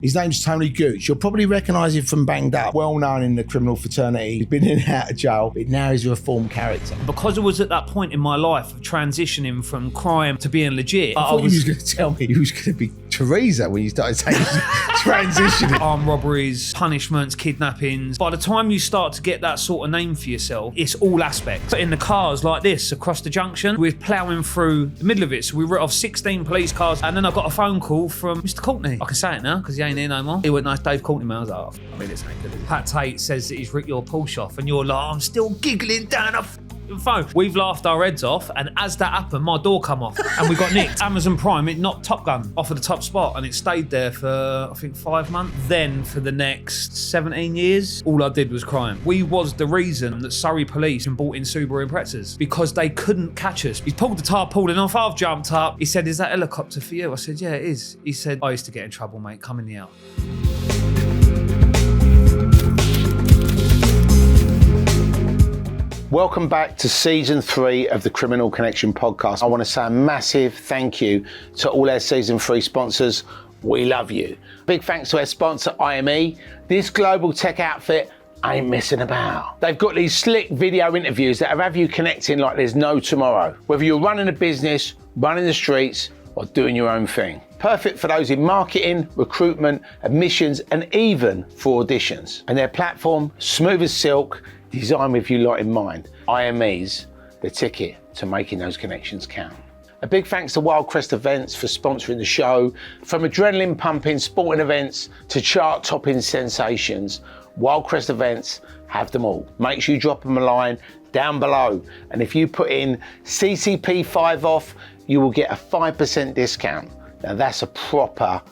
His name's Tony Gooch. You'll probably recognise him from Banged Up. Well known in the criminal fraternity. He's been in and out of jail, but now he's a reformed character. Because I was at that point in my life of transitioning from crime to being legit. I thought he was going to tell me he was going to be Teresa when you started saying transitioning. Armed robberies, punishments, kidnappings. By the time you start to get that sort of name for yourself, it's all aspects. But in the cars like this across the junction, we're ploughing through the middle of it. So we wrote off 16 police cars, and then I got a phone call from Mr. Courtney. I can say it now because he ain't here no more. He went, nice Dave Courtney, man. I was like, oh, I mean, it's ain't good. Pat Tate says that he's ripped your Porsche off, and you're like, I'm still giggling down a phone. We've laughed our heads off, and as that happened, my door come off and we got nicked. Amazon Prime, it knocked Top Gun off of the top spot, and it stayed there for I think 5 months. Then for the next 17 years, all I did was crime. We was the reason that Surrey police brought in Subaru Imprezas because they couldn't catch us. He pulled the tarpaulin off, I've jumped up. He said, is that helicopter for you? I said, yeah, it is. He said, I used to get in trouble, mate, come in the out. Welcome back to season 3 of the Criminal Connection podcast. I want to say a massive thank you to all our season 3 sponsors. We love you. Big thanks to our sponsor, IME. This global tech outfit ain't messing about. They've got these slick video interviews that have you connecting like there's no tomorrow. Whether you're running a business, running the streets, or doing your own thing. Perfect for those in marketing, recruitment, admissions, and even for auditions. And their platform, smooth as silk, designed with you lot in mind. IME's the ticket to making those connections count. A big thanks to Wildcrest Events for sponsoring the show. From adrenaline pumping sporting events to chart topping sensations, Wildcrest Events have them all. Make sure you drop them a line down below. And if you put in CCP5 off, you will get a 5% discount. Now that's a proper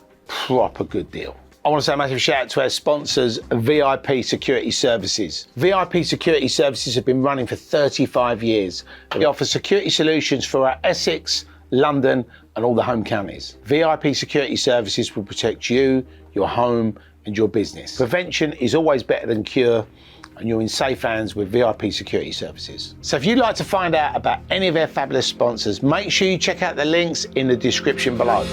good deal. I want to say a massive shout out to our sponsors, VIP Security Services. VIP Security Services have been running for 35 years. They offer security solutions for our Essex, London, and all the home counties. VIP Security Services will protect you, your home, and your business. Prevention is always better than cure, and you're in safe hands with VIP Security Services. So if you'd like to find out about any of our fabulous sponsors, make sure you check out the links in the description below.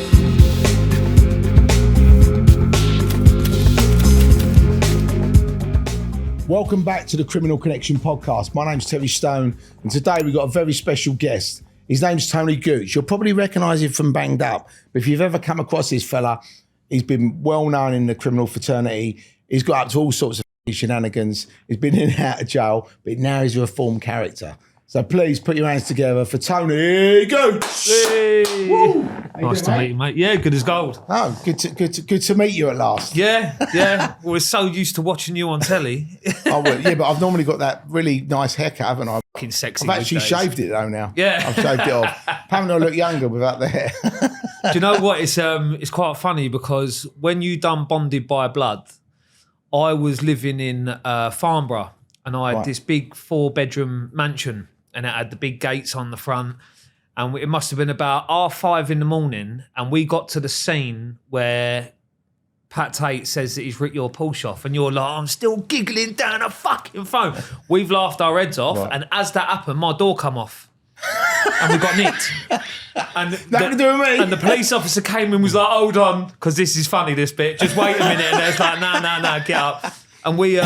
Welcome back to the Criminal Connection podcast. My name's Terry Stone, and today we've got a very special guest. His name's Tony Gooch. You'll probably recognise him from Banged Up, but if you've ever come across this fella, he's been well known in the criminal fraternity. He's got up to all sorts of shenanigans. He's been in and out of jail, but now he's a reformed character. So please put your hands together for Tony Gooch. Hey. Woo. Nice to meet you, mate. Yeah, good as gold. Oh, good to meet you at last. Yeah. Well, we're so used to watching you on telly. Oh, well, yeah, but I've normally got that really nice haircut, haven't I? Fucking sexy. I've actually shaved it though now. Yeah. I've shaved it off. Apparently I look younger without the hair. Do you know what? It's quite funny because when you done Bonded by Blood, I was living in Farnborough, and I had this big 4-bedroom mansion, and it had the big gates on the front. And it must have been about 5:30 in the morning, and we got to the scene where Pat Tate says that he's ripped your Porsche off, and you're like, I'm still giggling down a fucking phone. We've laughed our heads off, and as that happened, my door come off. And we got nicked. And Nothing to do with me. And the police officer came and was like, hold on, because this is funny, this bit. Just wait a minute. And it's like, no, get up. And we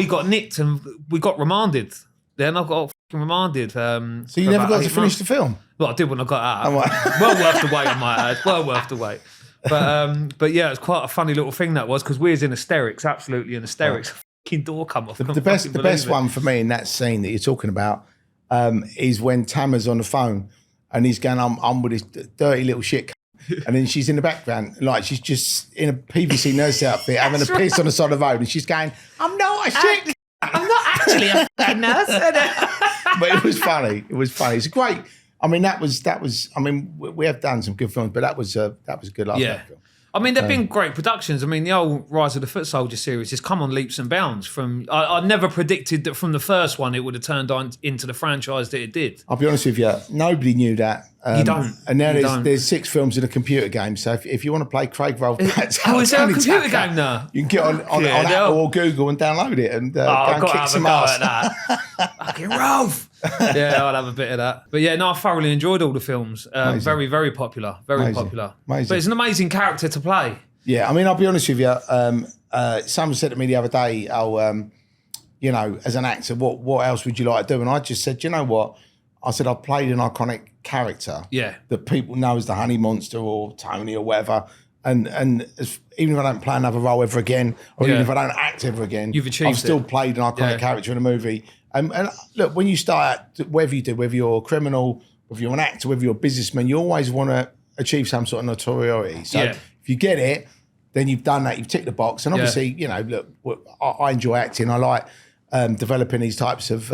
got nicked, and we got remanded. Then I got remanded. So you never got to finish the film? Well, I did when I got out. Oh, right. Well worth the wait, I might add. Well worth the wait. But yeah, it's quite a funny little thing that was, because we was in hysterics, absolutely in hysterics. Right. Fucking door come off. The best one for me in that scene that you're talking about is when Tamer's on the phone and he's going, I'm with this dirty little shit. And then she's in the background, like she's just in a PVC nurse outfit, having a piss on the side of the road, and she's going, I'm not a shit. I'm not actually a fucking nurse. But it was funny. It's great. I mean, that was. I mean, we have done some good films, but that was a good laugh. Yeah. I mean, there've been great productions. I mean, the old Rise of the Foot Soldier series has come on leaps and bounds. I never predicted that from the first one it would have turned on into the franchise that it did. I'll be honest with you, nobody knew that. You don't. And now there's 6 films in a computer game. So if you want to play Craig Rolfe, is there a computer game now? You can get on Apple or Google and download it and go and kick some ass. Fucking Rolfe. Yeah, I'll have a bit of that. But yeah, no, I thoroughly enjoyed all the films. Very, very popular. Very popular. Amazing. But it's an amazing character to play. Yeah, I mean, I'll be honest with you. Someone said to me the other day, you know, as an actor, what else would you like to do? And I just said, you know what? I said, I've played an iconic character that people know as the Honey Monster or Tony or whatever. And even if I don't play another role ever again, or even if I don't act ever again, I've still played an iconic character in a movie. And look, when you start out, whatever you do, whether you're a criminal, whether you're an actor, whether you're a businessman, you always want to achieve some sort of notoriety. So if you get it, then you've done that, you've ticked the box. And obviously, you know, look, I enjoy acting. I like developing these types of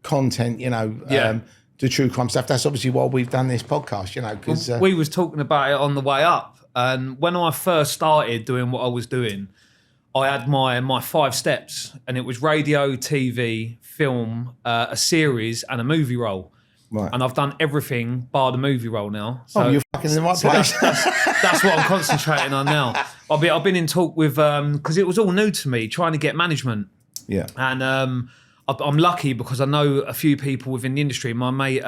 content, you know, the true crime stuff. That's obviously why we've done this podcast, you know, because... we was talking about it on the way up. And when I first started doing what I was doing, I had my 5 steps, and it was radio, TV, film, a series, and a movie role. Right. And I've done everything bar the movie role now. So, you're fucking in the right place. That's what I'm concentrating on now. I've been in talk with, because it was all new to me, trying to get management. Yeah. And I'm lucky because I know a few people within the industry. My mate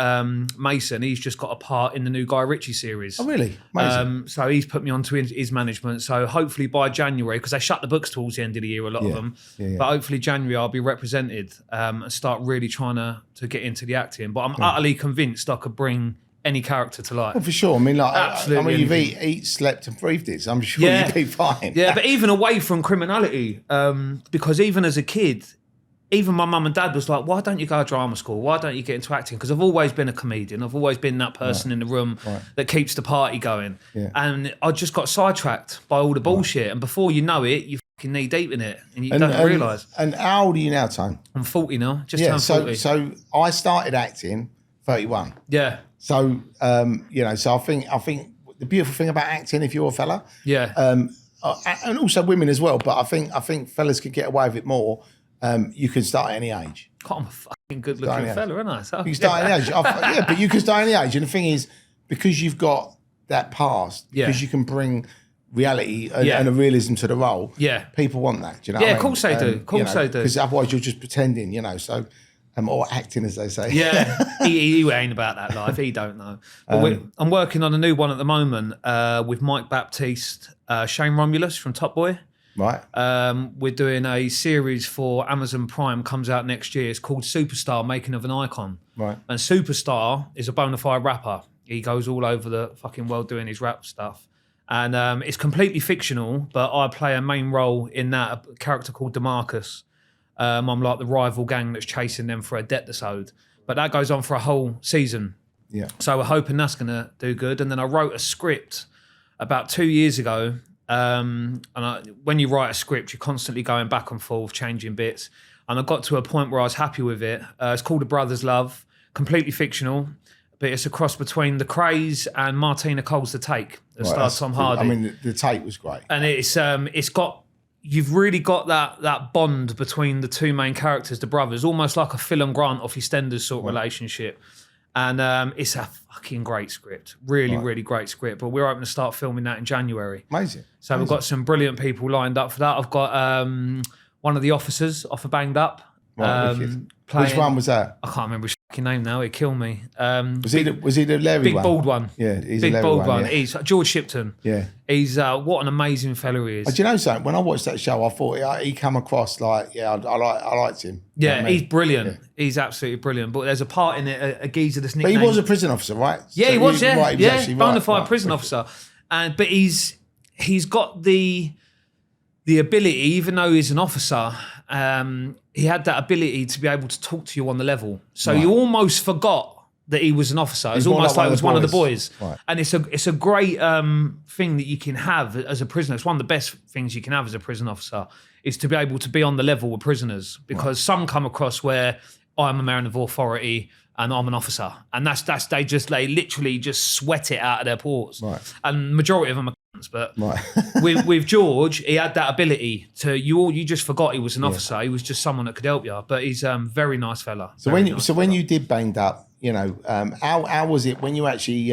Mason, he's just got a part in the new Guy Ritchie series. Oh, really? Amazing. So he's put me onto his management. So hopefully by January, because they shut the books towards the end of the year, a lot of them. Yeah. But hopefully January I'll be represented and start really trying to get into the acting. But I'm utterly convinced I could bring any character to life. Oh, for sure. I mean, like, absolutely. I mean, you've eat, slept, and breathed it. So I'm sure you'd be fine. Yeah, but even away from criminality, because even as a kid, even my mum and dad was like, why don't you go to drama school? Why don't you get into acting? Because I've always been a comedian. I've always been that person in the room that keeps the party going. Yeah. And I just got sidetracked by all the bullshit. And before you know it, you're fucking knee deep in it. And you don't realise. And how old are you now, Tone? I'm 40 now. Just turned 40. So I started acting 31. Yeah. So, you know, so I think the beautiful thing about acting, if you're a fella. Yeah. And also women as well. But I think fellas can get away with it more. You can start at any age. God, I'm a fucking good looking fella, aren't I? So, you can start at any age. Yeah, but you can start at any age. And the thing is, because you've got that past, because you can bring reality and a realism to the role, people want that. Do you know what I mean? Of course they do. Of course they do. Because otherwise you're just pretending, you know, so... or acting, as they say. Yeah, he ain't about that life. He don't know. But I'm working on a new one at the moment with Mike Baptiste, Shane Romulus from Top Boy. Right. We're doing a series for Amazon Prime, comes out next year. It's called Superstar, Making of an Icon. Right. And Superstar is a bona fide rapper. He goes all over the fucking world doing his rap stuff. And it's completely fictional, but I play a main role in that, a character called DeMarcus. I'm like the rival gang that's chasing them for a debt that's owed. But that goes on for a whole season. Yeah. So we're hoping that's going to do good. And then I wrote a script about 2 years ago. When you write a script, you're constantly going back and forth, changing bits. And I got to a point where I was happy with it. It's called A Brother's Love, completely fictional. But it's a cross between The Craze and Martina Cole's The Take. That stars Tom Hardy. I mean, the Take was great. And it's got... You've really got that bond between the two main characters, the brothers, almost like a Phil and Grant off EastEnders sort of relationship. And it's a fucking great script. Really great script. But we're hoping to start filming that in January. Amazing. So we've got some brilliant people lined up for that. I've got one of the officers off of Banged Up. Right, which one was that? I can't remember his fucking name now. It'd kill me. Was he the Larry big one? Bald one? Yeah, he's big a bald one. Yeah. He's George Shipton. Yeah, he's what an amazing fellow he is. Do you know something? When I watched that show, I thought he come across like I liked him. Yeah, you know he's brilliant. Yeah. He's absolutely brilliant. But there's a part in it, a geezer that's nicknamed... But he was a prison officer, right? Yeah, so he was. Yeah, right, yeah, bona fide prison officer. But he's got the ability, even though he's an officer. He had that ability to be able to talk to you on the level. So you almost forgot that he was an officer. It's almost like he was one of the boys. Right. And it's a great thing that you can have as a prisoner. It's one of the best things you can have as a prison officer, is to be able to be on the level with prisoners. Because some come across where I'm a man of authority and I'm an officer. And they literally just sweat it out of their pores. Right. And majority of them are but with George, he had that ability to you just forgot he was an officer. He was just someone that could help you. But he's a very nice fella. So when you did Banged Up, you know, how was it when you actually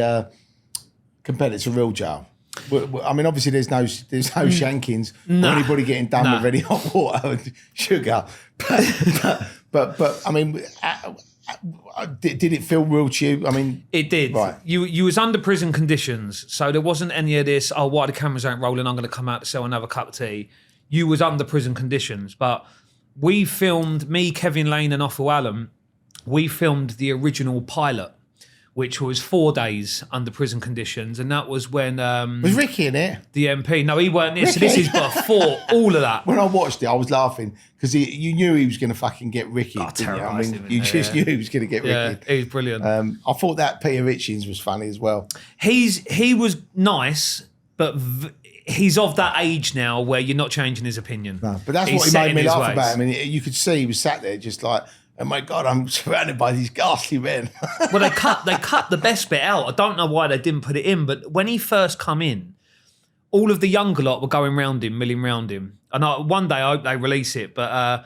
compared it to real jail? I mean, obviously there's no shankings or anybody getting done with any hot water and sugar. But I mean, Did it feel real to you? I mean, it did. Right. You was under prison conditions, so there wasn't any of this. Oh, why the cameras ain't rolling? I'm going to come out to sell another cup of tea. You was under prison conditions, but we filmed me, Kevin Lane, and Othel Allen. We filmed the original pilot, which was 4 days under prison conditions, and that was when was Ricky in it? The MP. No, he weren't in. So this is before all of that. When I watched it, I was laughing because you knew he was going to fucking get Ricky. Oh, didn't you? I terrorised mean, him, you just knew he was going to get Ricky. He was brilliant. I thought that Peter Hitchens was funny as well. He was nice, but he's of that age now where you're not changing his opinion. No, but that's He's what he set made in me his laugh ways. about. I mean, you could see he was sat there just like, oh my God, I'm surrounded by these ghastly men. Well, they cut the best bit out. I don't know why they didn't put it in, but when he first come in, all of the younger lot were going round him, milling round him. And one day I hope they release it, but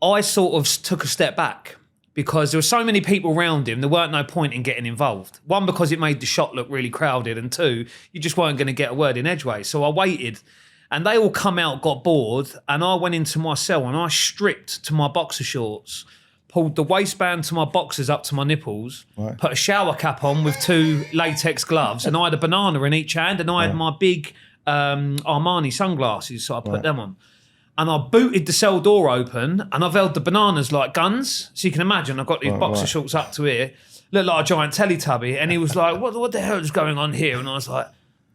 I sort of took a step back because there were so many people around him, there weren't no point in getting involved. One, because it made the shot look really crowded, and two, you just weren't going to get a word in edgeways. So I waited, and they all come out, got bored, and I went into my cell and I stripped to my boxer shorts, pulled the waistband to my boxers up to my nipples, Right. put a shower cap on with 2 latex gloves, and I had a banana in each hand, and I had my big Armani sunglasses, so I put them on. And I booted the cell door open, and I've held the bananas like guns. So you can imagine, I've got these boxer shorts up to here, look like a giant Teletubby, and he was like, what the hell is going on here? And I was like,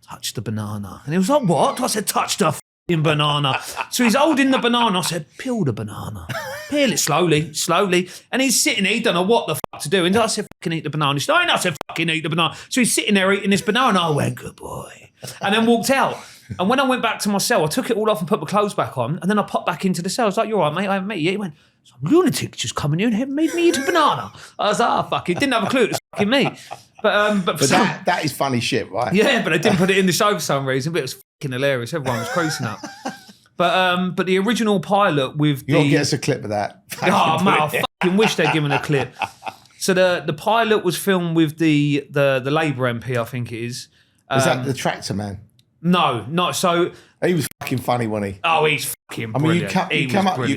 touch the banana. And he was like, what? I said, touch the f***ing banana. So he's holding the banana. I said, peel the banana. Peel it slowly. And he's sitting there, he don't know what the fuck to do. And I said, fucking eat the banana. He said, I said, fucking eat the banana. So he's sitting there eating this banana, and I went, good boy. And then walked out. And when I went back to my cell, I took it all off and put my clothes back on, and then I popped back into the cell. I was like, you're all right, mate, I haven't met you yet. He went, some lunatic just coming in and made me eat a banana. I was like, fuck, he didn't have a clue it was fucking me. But that is funny shit, right? Yeah, but I didn't put it in the show for some reason, but it was fucking hilarious. Everyone was creasing up. But the original pilot with You'll get us a clip of that. Oh, man, I fucking wish they'd given a clip. So the pilot was filmed with the Labour MP, I think it is. Was that the tractor man? No, not so. He was fucking funny, wasn't he? Oh, he's fucking I mean, brilliant. you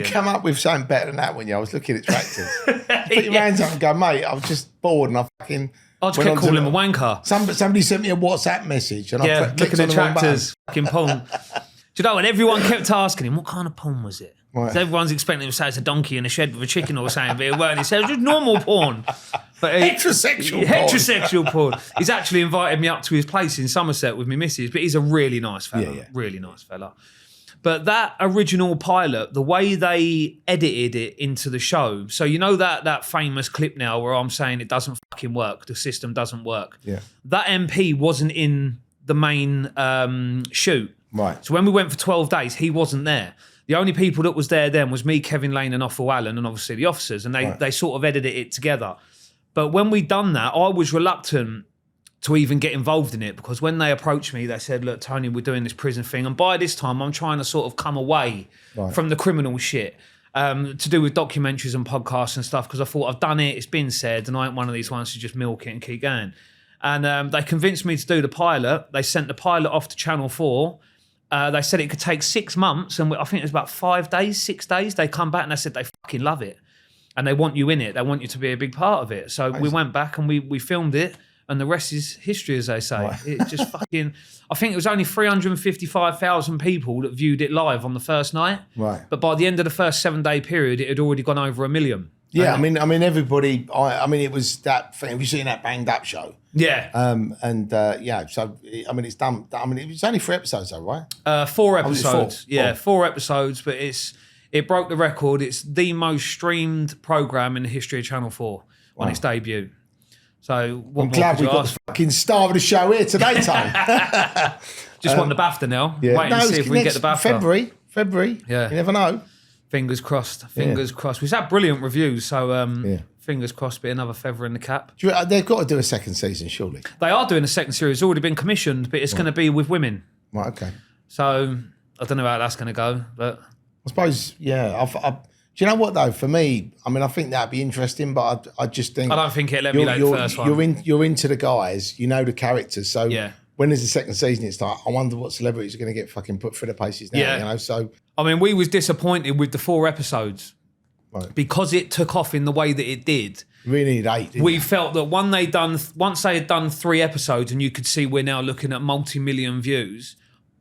come up with something better than that when you. I was looking at tractors. Put your hands up and go, mate. I was just bored and I just kept calling him a wanker. Somebody sent me a WhatsApp message and I clicked looking on at the wrong tractors, fucking porn. Do you know? And everyone kept asking him, what kind of porn was it? Right. So everyone's expecting him to say it's a donkey in a shed with a chicken or something, but it weren't. He said it was just normal porn. But heterosexual porn. He's actually invited me up to his place in Somerset with me missus, but he's a really nice fella. Really nice fella. But that original pilot, the way they edited it into the show, so you know that famous clip now where I'm saying it doesn't fucking work, the system doesn't work. Yeah. That MP wasn't in the main shoot. Right. So when we went for 12 days, he wasn't there. The only people that was there then was me, Kevin Lane, and Othel Allen, and obviously the officers, and they sort of edited it together. But when we done that, I was reluctant to even get involved in it because when they approached me, they said, look, Tony, we're doing this prison thing. And by this time, I'm trying to sort of come away from the criminal shit to do with documentaries and podcasts and stuff because I thought I've done it, it's been said, and I ain't one of these ones to just milk it and keep going. And they convinced me to do the pilot. They sent the pilot off to Channel 4. They said it could take 6 months, and I think it was about 6 days. They come back and they said they fucking love it. And they want you in it. They want you to be a big part of it. So we went back and we filmed it, and the rest is history, as they say. Right. It just fucking... I think it was only 355,000 people that viewed it live on the first night. Right. But by the end of the first 7-day period, it had already gone over 1 million. Yeah, I mean, everybody... I mean, it was that thing. Have you seen that Banged Up show? Yeah. So, I mean, it's done... I mean, it was only 3 episodes, though, right? 4 episodes. Four. 4 episodes, but it broke the record. It's the most streamed programme in the history of Channel 4 on its debut. So I'm glad we've got the fucking star of the show here today, Tony. Just want the BAFTA now. Yeah. Wait and see if we can get the BAFTA. February. Yeah. You never know. Fingers crossed. Crossed. We've had brilliant reviews, so fingers crossed, be another feather in the cap. They've got to do a second season, surely. They are doing a second series. It's already been commissioned, but it's going to be with women. Right, okay. So I don't know how that's going to go, but... I suppose, do you know what, though? For me, I mean, I think that'd be interesting, but I just think... I don't think it'll emulate the first one. You're into the guys, you know the characters, so... Yeah. When there's a second season, it's like, I wonder what celebrities are going to get fucking put through the paces now, you know? So, I mean, we was disappointed with the 4 episodes. Right. because it took off in the way that it did. Really need 8. Didn't We you? felt that once they had done 3 episodes, and you could see we're now looking at multi-million views,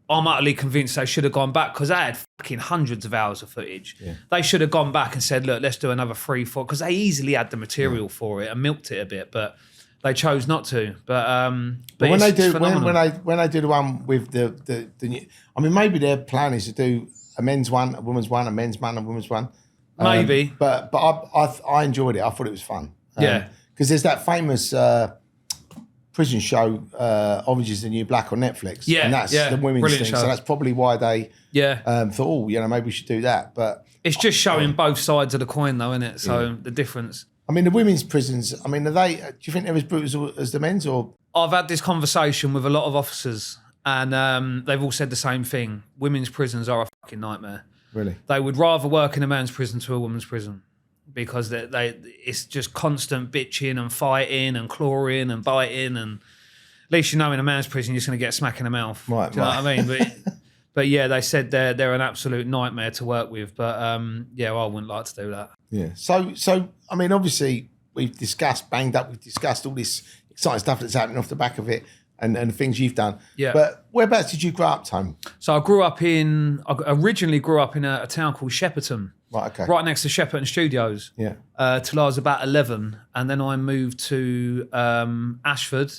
I'm utterly convinced they should have gone back, because they had fucking hundreds of hours of footage. Yeah. They should have gone back and said, look, let's do another 3, 4, because they easily had the material for it and milked it a bit, but they chose not to. But when they do phenomenal. when they do the one with the new, I mean, maybe their plan is to do a men's one, a women's one, a men's one, a women's one. Maybe. But I enjoyed it. I thought it was fun. Yeah. Because there's that famous prison show, Orange is the New Black on Netflix. Yeah, And that's yeah. the women's Brilliant thing. show. So that's probably why they thought, maybe we should do that. But It's just showing both sides of the coin, though, isn't it? So the difference. I mean, the women's prisons, I mean, do you think they're as brutal as the men's, or? I've had this conversation with a lot of officers, and they've all said the same thing. Women's prisons are a fucking nightmare. Really? They would rather work in a man's prison to a woman's prison, because it's just constant bitching and fighting and clawing and biting, and at least you know in a man's prison you're just going to get a smack in the mouth. Right, Do you know what I mean? But yeah, they said they're an absolute nightmare to work with. But yeah, I wouldn't like to do that. Yeah. So I mean, obviously we've discussed all this exciting stuff that's happening off the back of it, and the things you've done. Yeah. But whereabouts did you grow up, Tony? So I originally grew up in a town called Shepperton, Right. Okay. right next to Shepperton Studios. Yeah. Till I was about 11, and then I moved to Ashford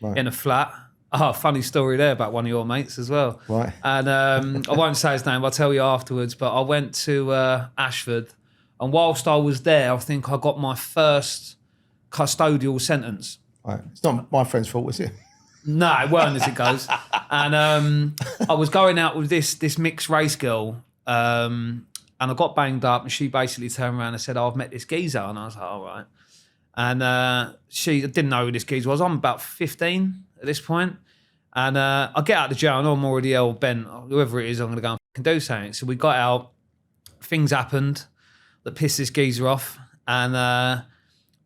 in a flat. Oh, funny story there about one of your mates as well. Right. And I won't say his name, I'll tell you afterwards, but I went to Ashford, and whilst I was there, I think I got my first custodial sentence. Right. It's not my friend's fault, was it? No, it weren't, as it goes. And I was going out with this mixed race girl, and I got banged up, and she basically turned around and said, I've met this geezer. And I was like, all right. And she didn't know who this geezer was. I'm about 15 at this point. And I get out of the jail, and I'm already bent. Whoever it is, I'm going to go and fucking do something. So we got out. Things happened that pissed this geezer off. And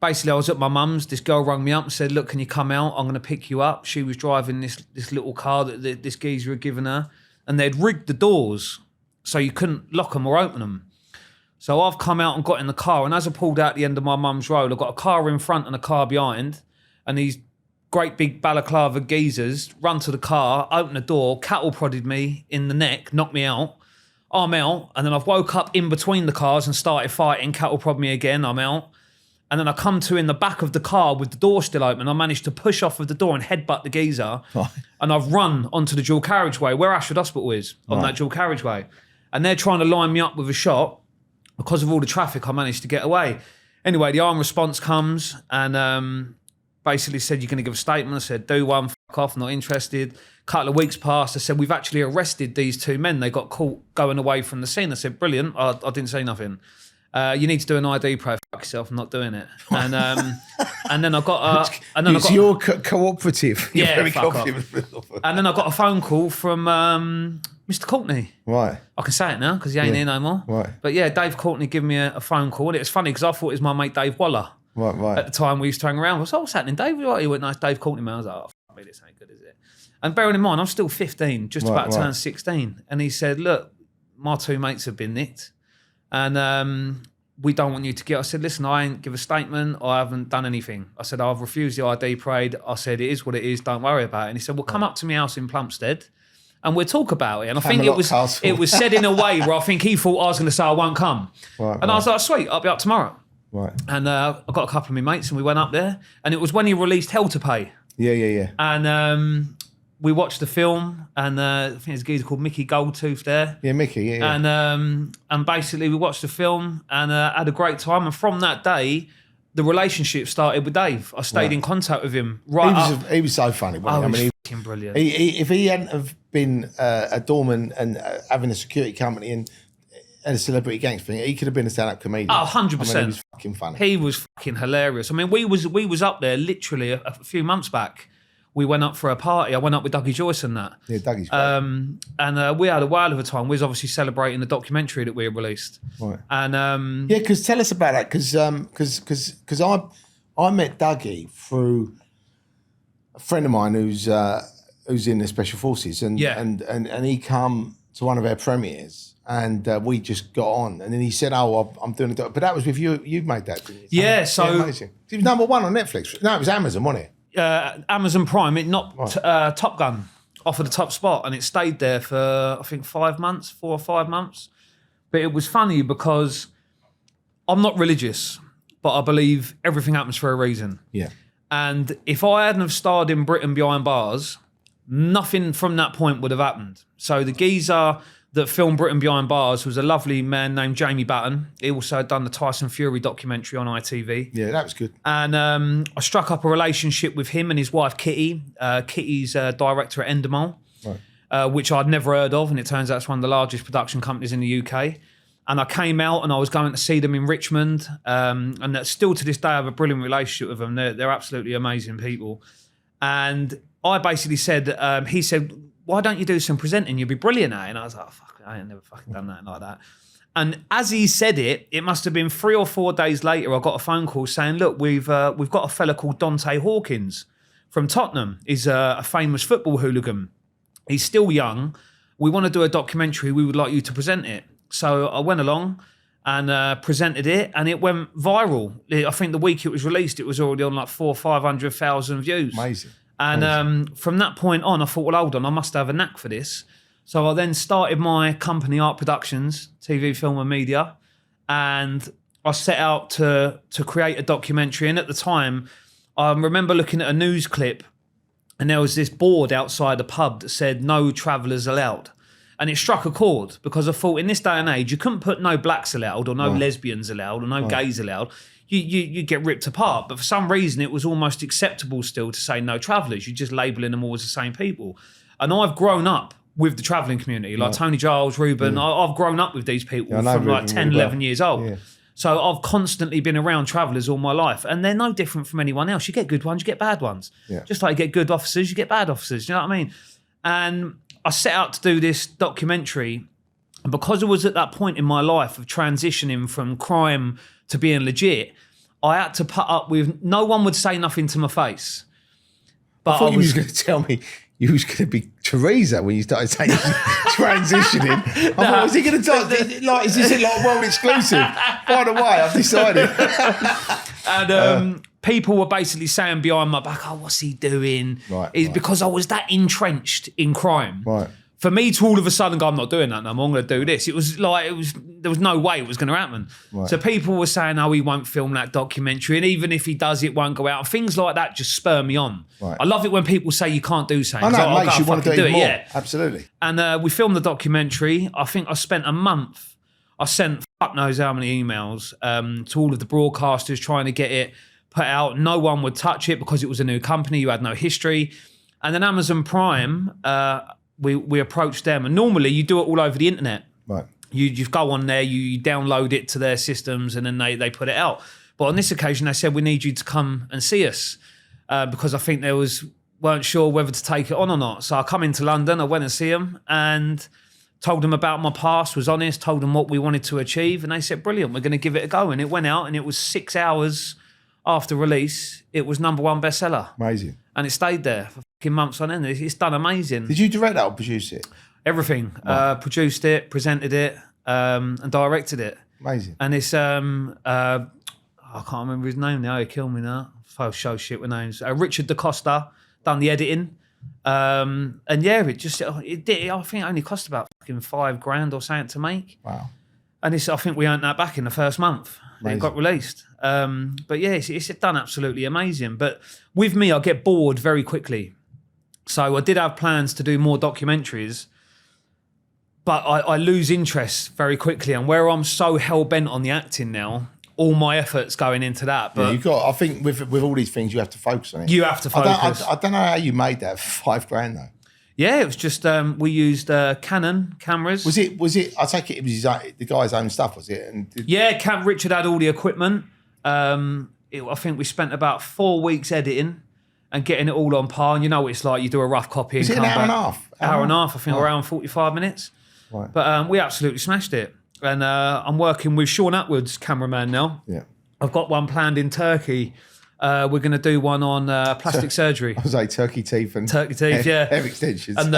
basically, I was at my mum's. This girl rang me up and said, look, can you come out? I'm going to pick you up. She was driving this little car that this geezer had given her. And they'd rigged the doors so you couldn't lock them or open them. So I've come out and got in the car. And as I pulled out the end of my mum's road, I've got a car in front and a car behind. And these great big balaclava geezers run to the car, open the door, cattle prodded me in the neck, knocked me out. I'm out. And then I've woke up in between the cars and started fighting. Cattle prod me again. I'm out. And then I come to in the back of the car with the door still open. I managed to push off of the door and headbutt the geezer. Right. And I've run onto the dual carriageway where Ashford Hospital is, on that dual carriageway. And they're trying to line me up with a shot. Because of all the traffic, I managed to get away. Anyway, the armed response comes and basically said, you're going to give a statement. I said, do one, fuck off, not interested. Couple of weeks passed. I said, we've actually arrested these 2 men. They got caught going away from the scene. I said, brilliant. I didn't say nothing. You need to do an ID pro. Fuck yourself. I'm not doing it. And then I got You're cooperative. You're Yeah, very fuck cooperative. and then I got a phone call from Mr. Courtney. Right. I can say it now because he ain't here no more. Right. But yeah, Dave Courtney gave me a phone call, and it was funny because I thought it was my mate Dave Waller. Right. At the time, we used to hang around. I was like, what's happening, Dave? He went, nice, Dave Courtney, man. I was like, oh, fuck me, this ain't good, is it? And bearing in mind, I'm still 15, just about to turn 16. And he said, look, my 2 mates have been nicked, and we don't want you to get. I said, listen, I ain't give a statement. I haven't done anything. I said, I've refused the ID parade. I said, it is what it is. Don't worry about it. And he said, well, come up to my house in Plumstead and we'll talk about it. And I think it was said in a way where I think he thought I was going to say I won't come. I was like, sweet, I'll be up tomorrow. Right. And I got a couple of my mates and we went up there. And it was when he released Hell to Pay. Yeah. And we watched the film, and I think there's a geezer called Mickey Goldtooth there. Yeah, Mickey, yeah. And basically we watched the film and had a great time. And from that day, the relationship started with Dave. I stayed in contact with him He was so funny. Wasn't he? He was fucking brilliant. If he hadn't have been a doorman and having a security company and a celebrity gangster thing, he could have been a stand-up comedian. Oh, 100%. He was fucking funny. He was fucking hilarious. I mean, we was up there literally a few months back. We went up for a party. I went up with Dougie Joyce and that. Yeah, Dougie's great. And we had a while of a time. We was obviously celebrating the documentary that we had released. Right. And yeah, because tell us about that. Because I met Dougie through a friend of mine who's in the special forces, and he come to one of our premieres, and we just got on. And then he said, "Oh, I'm doing a doc." But that was with you. You made that, didn't you? Yeah. So amazing. It was number 1 on Netflix. No, it was Amazon, wasn't it? Amazon Prime. It knocked Top Gun off of the top spot, and it stayed there for I think 4 or 5 months. But it was funny because I'm not religious, but I believe everything happens for a reason. Yeah. And if I hadn't have starred in Britain Behind Bars, nothing from that point would have happened. So the geezer that filmed Britain Behind Bars was a lovely man named Jamie Batten. He also had done the Tyson Fury documentary on ITV. Yeah, that was good. And I struck up a relationship with him and his wife Kitty. Kitty's director at Endemol, which I'd never heard of, and it turns out it's one of the largest production companies in the UK. And I came out and I was going to see them in Richmond. And still to this day, I have a brilliant relationship with them. They're absolutely amazing people. And I basically said, he said, "Why don't you do some presenting? You'd be brilliant at it." And I was like, "Fuck, I ain't never fucking done that like that." And as he said it, it must have been 3 or 4 days later, I got a phone call saying, "Look, we've got a fella called Dante Hawkins from Tottenham. He's a famous football hooligan. He's still young. We want to do a documentary. We would like you to present it." So I went along and presented it, and it went viral. I think the week it was released, it was already on like 400,000 or 500,000 views. Amazing. And from that point on, I thought, well, hold on, I must have a knack for this. So I then started my company, Art Productions, TV, film and media, and I set out to create a documentary. And at the time, I remember looking at a news clip, and there was this board outside a pub that said, "No travellers allowed." And it struck a chord because I thought in this day and age, you couldn't put no blacks allowed or no lesbians allowed or no gays allowed. You get ripped apart. But for some reason, it was almost acceptable still to say no travellers. You're just labelling them all as the same people. And I've grown up with the travelling community, like Tony Giles, Ruben. I've grown up with these people from like 10, 11 years old. Yeah. So I've constantly been around travellers all my life. And they're no different from anyone else. You get good ones, you get bad ones. Yeah. Just like you get good officers, you get bad officers. You know what I mean? And I set out to do this documentary, and because it was at that point in my life of transitioning from crime to being legit, I had to put up with, no one would say nothing to my face. But I thought you was going to tell me you was going to be Teresa when you started saying transitioning. I thought, was he going to talk? Like, is this like world exclusive? By the way, I've decided. And people were basically saying behind my back, "Oh, what's he doing?" Because I was that entrenched in crime. Right. For me to all of a sudden go, "I'm not doing that no more, I'm going to do this." There was no way it was going to happen. Right. So people were saying, "Oh, he won't film that documentary. And even if he does, it won't go out." And things like that just spur me on. Right. I love it when people say you can't do something. I know, it makes you want to do it more. Yeah. Absolutely. And we filmed the documentary. I think I spent a month. I sent fuck knows how many emails to all of the broadcasters trying to get it put out. No one would touch it because it was a new company. You had no history. And then Amazon Prime, we approached them. And normally you do it all over the internet. Right. You just go on there, you download it to their systems, and then they put it out. But on this occasion, they said, "We need you to come and see us," because I think weren't sure whether to take it on or not. So I come into London, I went and see them and told them about my past, was honest, told them what we wanted to achieve. And they said, "Brilliant, we're going to give it a go." And it went out, and it was 6 hours after release, it was #1 bestseller. Amazing. And it stayed there for fucking months on end. It's done amazing. Did you direct that or produce it? Everything. Right. Produced it, presented it, and directed it. Amazing. And it's, I can't remember his name now, he'll kill me now. I'll show shit with names. Richard DaCosta done the editing. And yeah, it did. I think it only cost about fucking $5,000 or something to make. Wow. And I think we earned that back in the first month. Amazing. It got released. But yeah, it's done absolutely amazing. But with me, I get bored very quickly. So I did have plans to do more documentaries, but I lose interest very quickly. And where I'm so hell-bent on the acting now, all my efforts going into that. But yeah, I think with all these things, you have to focus on it. You have to focus. I don't know how you made that $5,000 though. Yeah, it was just we used Canon cameras. Was it? I take it was the guy's own stuff, was it? And Richard had all the equipment. I think we spent about 4 weeks editing and getting it all on par. And you know what it's like, you do a rough copy. Was it an hour and a half? Hour and a half, I think, around 45 minutes. Right. But we absolutely smashed it. And I'm working with Sean Atwood's cameraman now. Yeah. I've got one planned in Turkey. We're going to do one on plastic surgery. I was like turkey teeth, yeah. Hair extensions. And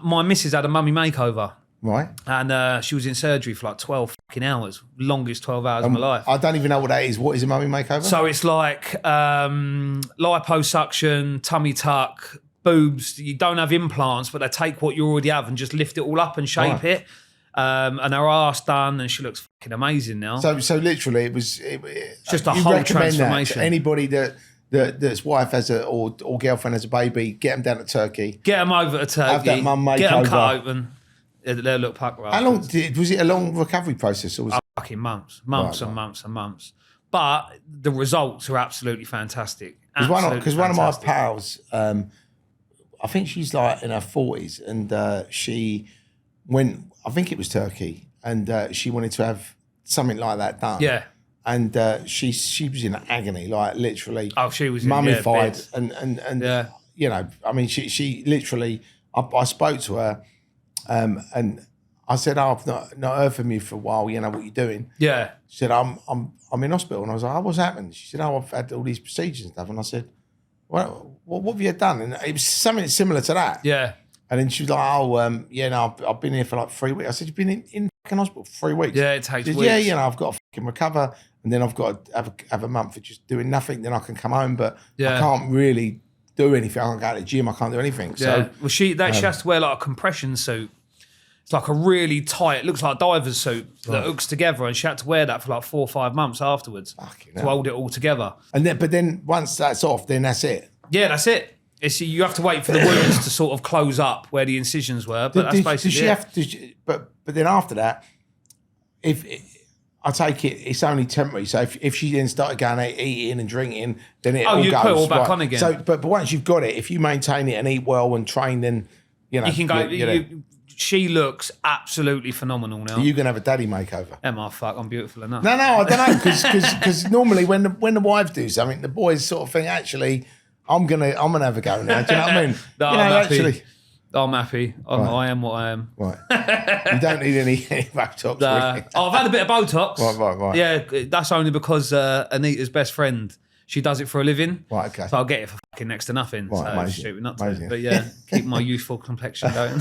my missus had a mummy makeover. Right. And she was in surgery for like 12 fucking hours. Longest 12 hours of my life. I don't even know what that is. What is a mummy makeover? So it's like liposuction, tummy tuck, boobs. You don't have implants, but they take what you already have and just lift it all up and shape it. And her ass done, and she looks fucking amazing now. So literally, it was just a whole transformation. That to anybody that's wife has or girlfriend has a baby, get them down to Turkey. Get them over to Turkey. Have that mum makeover. Get them cut open. They'll look puck right. How long was it? A long recovery process, or was it fucking months and months? But the results are absolutely fantastic. Because one of my pals, I think she's like in her 40s, and she went. I think it was Turkey, and she wanted to have something like that done. Yeah. And she was in agony, like literally. Oh, she was mummified, and yeah. You know, I mean, she literally. I spoke to her, and I said, "Oh, I've not heard from you for a while. You know what you're doing?" Yeah. She said, "I'm in hospital," and I was like, "Oh, what's happened?" She said, "Oh, I've had all these procedures and stuff," and I said, "Well, what have you done?" And it was something similar to that. Yeah. And then she was like, "Oh, yeah, no, I've been here for like 3 weeks." I said, "You've been in fucking hospital for 3 weeks?" Yeah, it takes weeks. Yeah, you know, I've got to fucking recover, and then I've got to have a month of just doing nothing. Then I can come home, but I can't really do anything. I can't go to the gym. I can't do anything. Yeah. So, well, she has to wear like a compression suit. It's like a really tight. It looks like a diver's suit that hooks together, and she had to wear that for like 4 or 5 months afterwards to hold it all together. And then once that's off, then that's it. Yeah, that's it. You have to wait for the wounds to sort of close up where the incisions were, but that's basically it. But then after that, if I take it, it's only temporary. So if she then started going out eating and drinking, then it all goes. You put it all back on again. So, but once you've got it, if you maintain it and eat well and train, then you know you can go. She looks absolutely phenomenal now. Are you gonna have a daddy makeover? I'm beautiful enough. No, I don't know, because normally when the wives do something, the boys sort of think, actually, I'm gonna have a go now. Do you know what I mean? No, I'm happy. I'm happy. I am what I am. Right. You don't need any Botox. I've had a bit of Botox. Right. Yeah, that's only because Anita's best friend, she does it for a living. Right, okay. So I'll get it for fucking next to nothing. Right, so amazing. stupid not to. Amazing. But yeah, keep my youthful complexion going.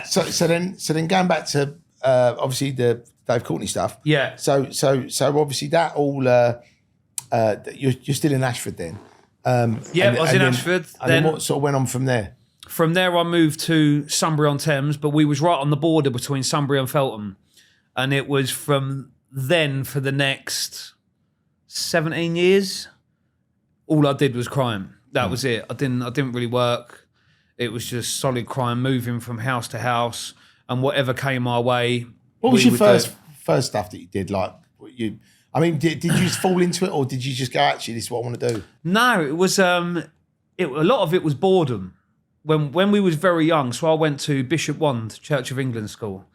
So then going back to obviously the Dave Courtney stuff. Yeah. So obviously that all you're still in Ashford then. I was in Ashford. And then what sort of went on from there? From there, I moved to Sunbury-on-Thames, but we was right on the border between Sunbury and Feltham, and it was from then for the next 17 years. All I did was crime. That was it. I didn't really work. It was just solid crime, moving from house to house, and whatever came our way. What was your first stuff that you did? Like did you just fall into it, or did you just go, actually, this is what I want to do? No, it was a lot of it was boredom. When we was very young, so I went to Bishop Wand Church of England School,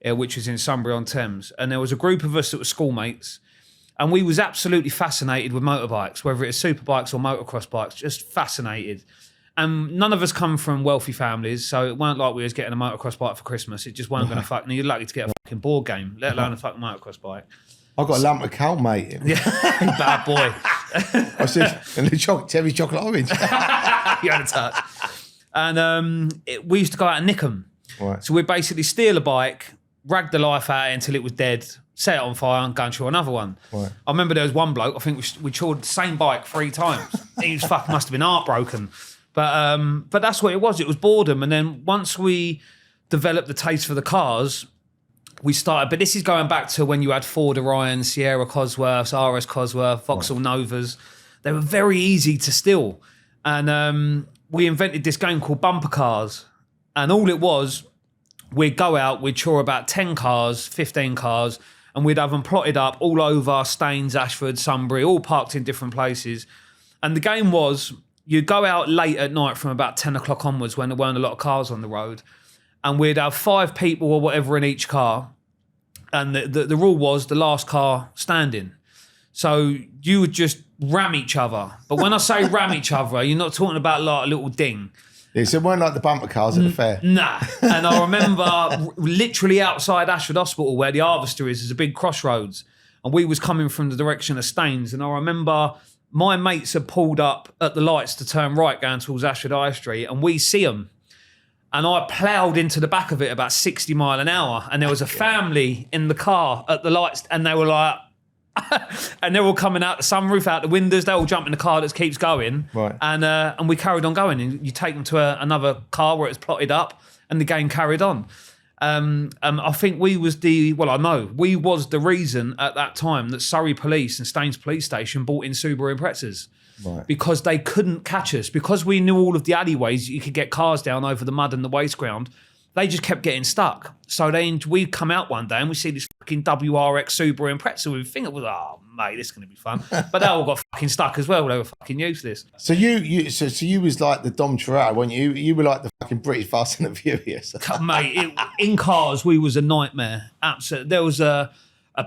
which is in Sunbury-on-Thames, and there was a group of us that were schoolmates, and we was absolutely fascinated with motorbikes, whether it's superbikes or motocross bikes, just fascinated. And none of us come from wealthy families, so it weren't like we was getting a motocross bike for Christmas. It just weren't going to fucking. You're lucky to get a fucking board game, let alone a fucking motocross bike. I got a lump of coal, mate. Yeah, bad boy. I said, and the Terry chocolate orange. You had a touch. And we used to go out and nick them. Right. So we'd basically steal a bike, rag the life out until it was dead, set it on fire and go and chew another one. Right. I remember there was one bloke, I think we chewed the same bike 3 times. He was must have been heartbroken. But that's what it was. It was boredom. And then once we developed the taste for the cars, we started, but this is going back to when you had Ford Orion, Sierra Cosworths, RS Cosworth, Vauxhall Novas. They were very easy to steal. And we invented this game called Bumper Cars. And all it was, we'd go out, we'd chore about 10 cars, 15 cars, and we'd have them plotted up all over Staines, Ashford, Sunbury, all parked in different places. And the game was, you'd go out late at night from about 10 o'clock onwards when there weren't a lot of cars on the road, and we'd have 5 people or whatever in each car. And the rule was the last car standing. So you would just ram each other. But when I say ram each other, you're not talking about like a little ding. Yeah, so it weren't like the bumper cars at the fair. Nah. And I remember literally outside Ashford Hospital where the Harvester is, there's a big crossroads. And we was coming from the direction of Staines. And I remember my mates had pulled up at the lights to turn right going towards Ashford High Street, and we see them. and I ploughed into the back of it about 60 mile an hour, and there was a family in the car at the lights, and they were like, and they're all coming out the sunroof, out the windows. They all jump in the car that keeps going, right? And we carried on going. And you take them to another car where it's plotted up, and the game carried on. I think we was the reason at that time that Surrey Police and Staines Police Station brought in Subaru Imprezas. Right. Because they couldn't catch us. Because we knew all of the alleyways you could get cars down over the mud and the waste ground, they just kept getting stuck. So then we come out one day and we see this fucking WRX Subaru Impreza. We think it was, oh mate, this is going to be fun. But they all got fucking stuck as well. They were fucking useless. So you was like the Dom Toretto, weren't you? You were like the fucking British Fast and the Furious. Mate, in cars, we was a nightmare. Absolutely. There was a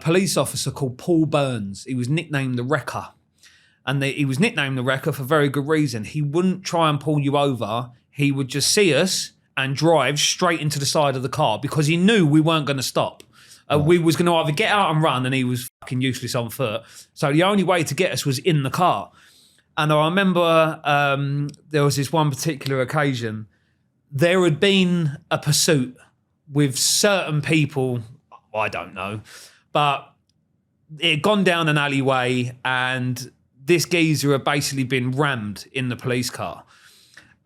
police officer called Paul Burns. He was nicknamed the Wrecker. And he was nicknamed the Wrecker for very good reason. He wouldn't try and pull you over. He would just see us and drive straight into the side of the car because he knew we weren't going to stop. We was going to either get out and run, and he was fucking useless on foot. So the only way to get us was in the car. And I remember there was this one particular occasion. There had been a pursuit with certain people, I don't know, but it had gone down an alleyway, and this geezer had basically been rammed in the police car.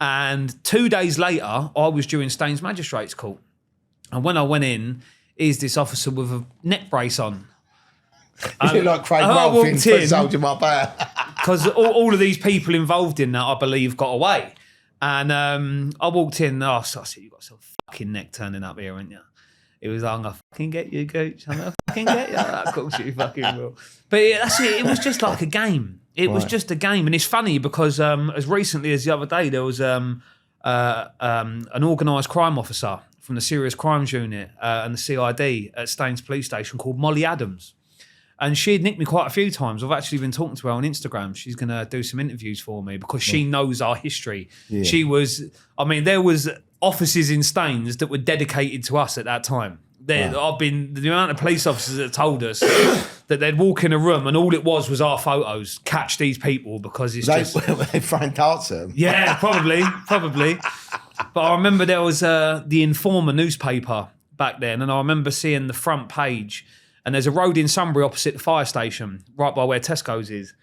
And 2 days later, I was doing Staines Magistrates Court. And when I went in, is this officer with a neck brace on. You look like Craig Rolfe in Foot Soldier My Bear. Because all of these people involved in that, I believe, got away. And I walked in, so I said, you got some fucking neck turning up here, haven't you? It was like, I'm going to fucking get you, Gooch. I'm going to fucking get you. Of course you fucking will. But that's it. It was just like a game. It was just a game. And it's funny because as recently as the other day, there was an organised crime officer from the Serious Crimes Unit and the CID at Staines Police Station called Molly Adams. And she had nicked me quite a few times. I've actually been talking to her on Instagram. She's going to do some interviews for me because she knows our history. Yeah. There was offices in Staines that were dedicated to us at that time. The amount of police officers that told us that they'd walk in a room and all it was our photos. Catch these people because it's were they throwing darts at them? Yeah, probably. But I remember there was the Informer newspaper back then, and I remember seeing the front page. And there's a road in Sunbury opposite the fire station, right by where Tesco's is.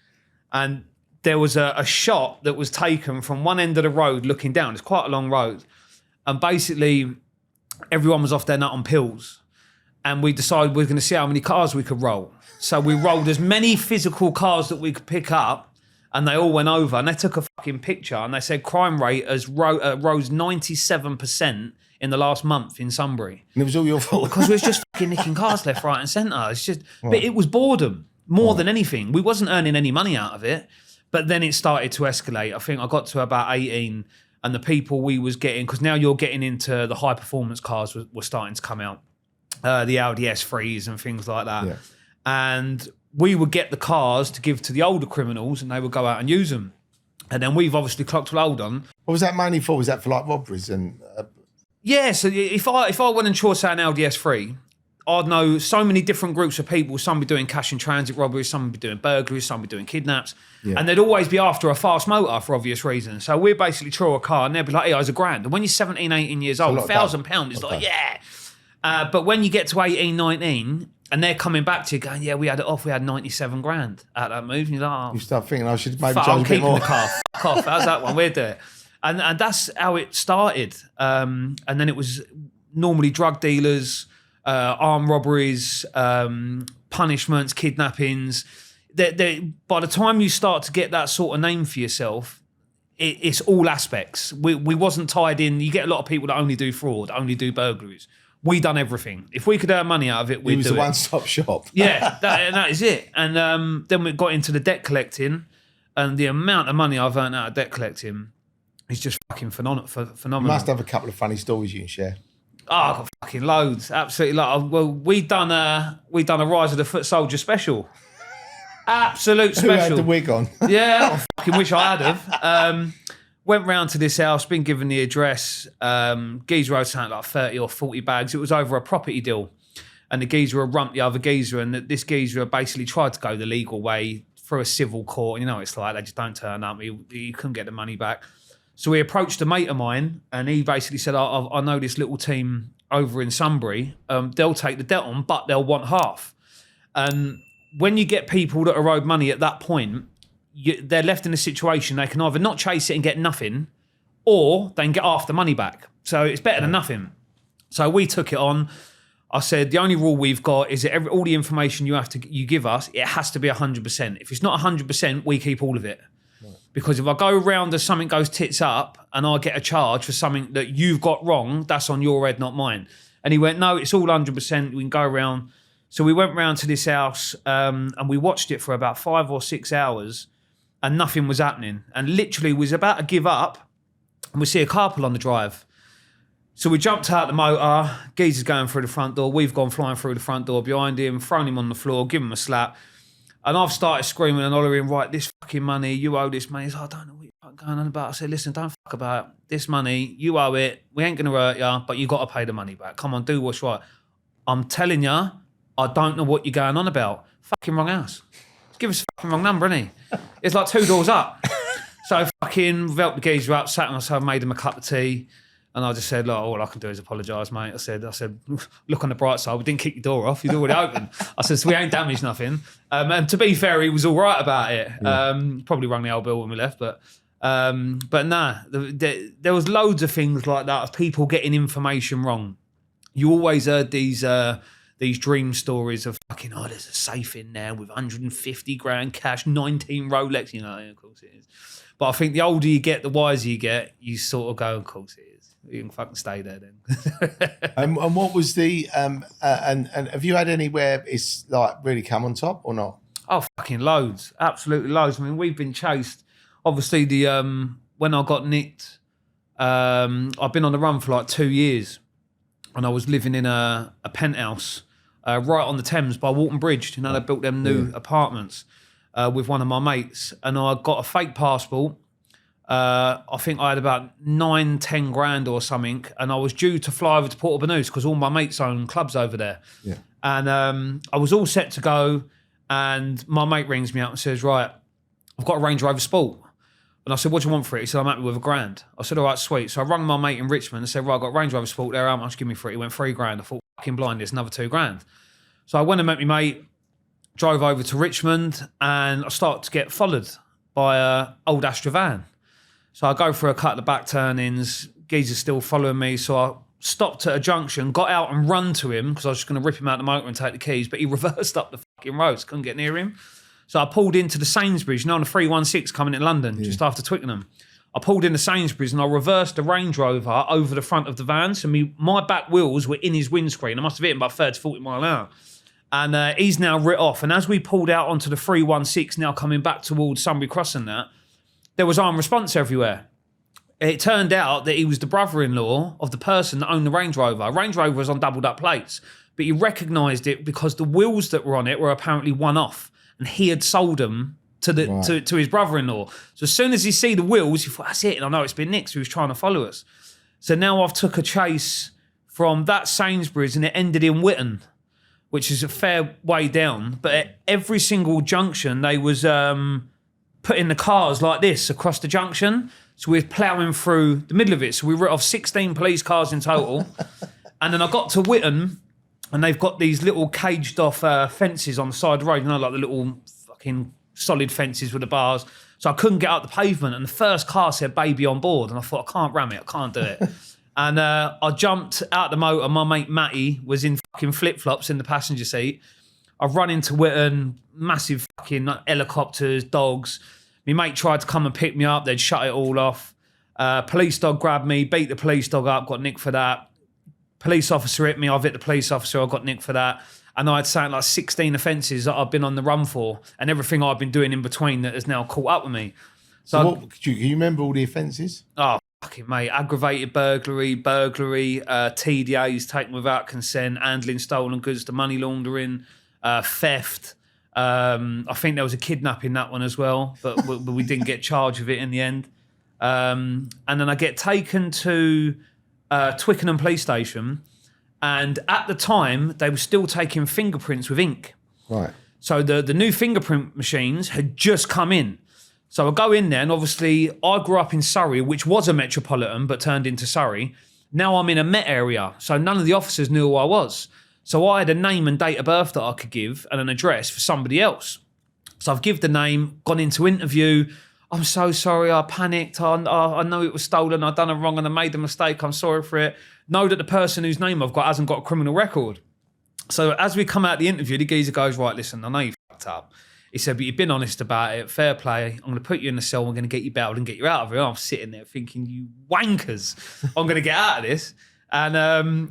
And there was a shot that was taken from one end of the road looking down. It's quite a long road. And basically, everyone was off their nut on pills. And we decided we were going to see how many cars we could roll. So we rolled as many physical cars that we could pick up, and they all went over. And they took a fucking picture, and they said crime rate has rose 97% in the last month in Sunbury. And it was all your fault. Because we was just fucking nicking cars left, right and centre. It's just, But it was boredom more than anything. We wasn't earning any money out of it. But then it started to escalate. I think I got to about 18 and the people we was getting, because now you're getting into the high performance cars were starting to come out. The Audi S3s and things like that. Yeah. And we would get the cars to give to the older criminals and they would go out and use them. And then we've obviously clocked a load on. What was that mainly for? Was that for like robberies and... Yeah, so if I went and chose an Audi S3, I'd know so many different groups of people. Some be doing cash in transit robberies, some be doing burglaries, some be doing kidnaps. Yeah. And they'd always be after a fast motor for obvious reasons. So we'd basically throw a car and they'd be like, hey, it's £1,000. And when you're 17, 18 years old, £1,000 is like, yeah. But when you get to 18, 19, and they're coming back to you going, yeah, we had it off, we had 97 grand at that move. And you're like, oh. You start thinking, I should maybe charge a bit more. The car. Fuck off. How's that one? We'll do it. And that's how it started. And then it was normally drug dealers, armed robberies, punishments, kidnappings. By the time you start to get that sort of name for yourself, it's all aspects. We wasn't tied in. You get a lot of people that only do fraud, only do burglaries. We done everything. If we could earn money out of it, we'd do it. It was a one-stop shop. Yeah, that is it. And then we got into the debt collecting, and the amount of money I've earned out of debt collecting is just fucking phenomenal. You must have a couple of funny stories you can share. Oh, I've got fucking loads. Absolutely. Well, we done a Rise of the Foot Soldier special. Absolute special. Who had the wig on? Yeah, I fucking wish I had have. Went round to this house, been given the address. Geezer owed something like 30 or 40 bags. It was over a property deal. And the geezer had rumped the other geezer, and this geezer basically tried to go the legal way through a civil court. You know, it's like they just don't turn up. You couldn't get the money back. So we approached a mate of mine, and he basically said, I know this little team over in Sunbury. They'll take the debt on, but they'll want half. And when you get people that are owed money at that point, they're left in a situation they can either not chase it and get nothing, or they can get half the money back. So it's better than nothing. So we took it on. I said, the only rule we've got is that all the information you give us, it has to be 100%. If it's not 100%, we keep all of it. Right. Because if I go around and something goes tits up and I get a charge for something that you've got wrong, that's on your head, not mine. And he went, no, it's all 100%. We can go around. So we went round to this house and we watched it for about 5 or 6 hours and nothing was happening. And literally was about to give up and we see a car pull on the drive. So we jumped out the motor, Geezer's going through the front door, we've gone flying through the front door behind him, thrown him on the floor, given him a slap. And I've started screaming and hollering, right, this fucking money, you owe this money. He's like, I don't know what you're fucking going on about. I said, listen, don't fuck about it. This money, you owe it. We ain't going to hurt you, but you got to pay the money back. Come on, do what's right. I'm telling you, I don't know what you're going on about. Fucking wrong house. Give us a fucking wrong number, innit? It's like 2 doors up. So fucking helped the geezer up, sat on myself, made him a cup of tea. And I just said, look, all I can do is apologise, mate. I said, look on the bright side. We didn't kick your door off. You'd already open. I said, so we ain't damaged nothing. And to be fair, he was all right about it. Probably rang the old bill when we left. But nah, there was loads of things like that of people getting information wrong. You always heard these dream stories of fucking, there's a safe in there with 150 grand cash, 19 Rolex. You know, of course it is. But I think the older you get, the wiser you get. You sort of go, of course it is. You can fucking stay there then. And what was the and have you had anywhere it's like really come on top or not? Oh, fucking loads, absolutely loads. I mean, we've been chased. Obviously, when I got nicked, I've been on the run for like 2 years, and I was living in a penthouse right on the Thames by Walton Bridge. You know, they built them new apartments with one of my mates, and I got a fake passport. I think I had about 9-10 grand or something, and I was due to fly over to Port Banús because all my mates own clubs over there. Yeah. And I was all set to go, and my mate rings me up and says, right, I've got a Range Rover Sport. And I said, what do you want for it? He said, I'm happy with £1,000. I said, all right, sweet. So I rang my mate in Richmond and said, right, I've got a Range Rover Sport there, how much give me for it? He went £3,000. I thought, fucking blind, it's another £2,000. So I went and met my mate, drove over to Richmond, and I started to get followed by an old Astra van. So I go for a couple of back turnings, geezer's still following me, so I stopped at a junction, got out and run to him because I was just going to rip him out the motor and take the keys, but he reversed up the fucking roads, couldn't get near him. So I pulled into the Sainsbury's, you know, on the 316 coming in London, just after Twickenham. I pulled into Sainsbury's and I reversed the Range Rover over the front of the van, so my back wheels were in his windscreen. I must have hit him about 30, 40 mile an hour. And he's now writ off. And as we pulled out onto the 316, now coming back towards Sunbury Crossing there was armed response everywhere. It turned out that he was the brother-in-law of the person that owned the Range Rover. Range Rover was on doubled-up plates, but he recognised it because the wheels that were on it were apparently one-off, and he had sold them to his brother-in-law. So as soon as he see the wheels, he thought, that's it, and I know it's been nicked, so he was trying to follow us. So now I've took a chase from that Sainsbury's, and it ended in Whitton, which is a fair way down, but at every single junction, they was putting the cars like this across the junction. So we were ploughing through the middle of it. So we wrote off 16 police cars in total. And then I got to Whitton, and they've got these little caged off fences on the side of the road, you know, like the little fucking solid fences with the bars. So I couldn't get up the pavement. And the first car said baby on board. And I thought, I can't ram it. I can't do it. And I jumped out the motor. My mate Matty was in fucking flip-flops in the passenger seat. I've run into Whitton, massive fucking helicopters, dogs. My mate tried to come and pick me up. They'd shut it all off. Police dog grabbed me, beat the police dog up, got nicked for that. Police officer hit me. I've hit the police officer. I got nicked for that. And I had something like 16 offences that I've been on the run for, and everything I've been doing in between that has now caught up with me. So can you remember all the offences? Oh, fucking mate. Aggravated burglary, TDAs taken without consent, handling stolen goods to money laundering, theft. I think there was a kidnapping in that one as well, but we didn't get charged with it in the end. And then I get taken to Twickenham police station, and at the time they were still taking fingerprints with ink. Right. So the new fingerprint machines had just come in. So I go in there, and obviously I grew up in Surrey, which was a metropolitan, but turned into Surrey. Now I'm in a Met area, so none of the officers knew who I was. So I had a name and date of birth that I could give and an address for somebody else. So I've given the name, gone into interview. I'm so sorry, I panicked. I know it was stolen. I've done it wrong and I made a mistake. I'm sorry for it. Know that the person whose name I've got hasn't got a criminal record. So as we come out the interview, the geezer goes, right, listen, I know you fucked up. He said, but you've been honest about it. Fair play. I'm going to put you in the cell. We're going to get you bailed and get you out of here. I'm sitting there thinking, you wankers, I'm going to get out of this. And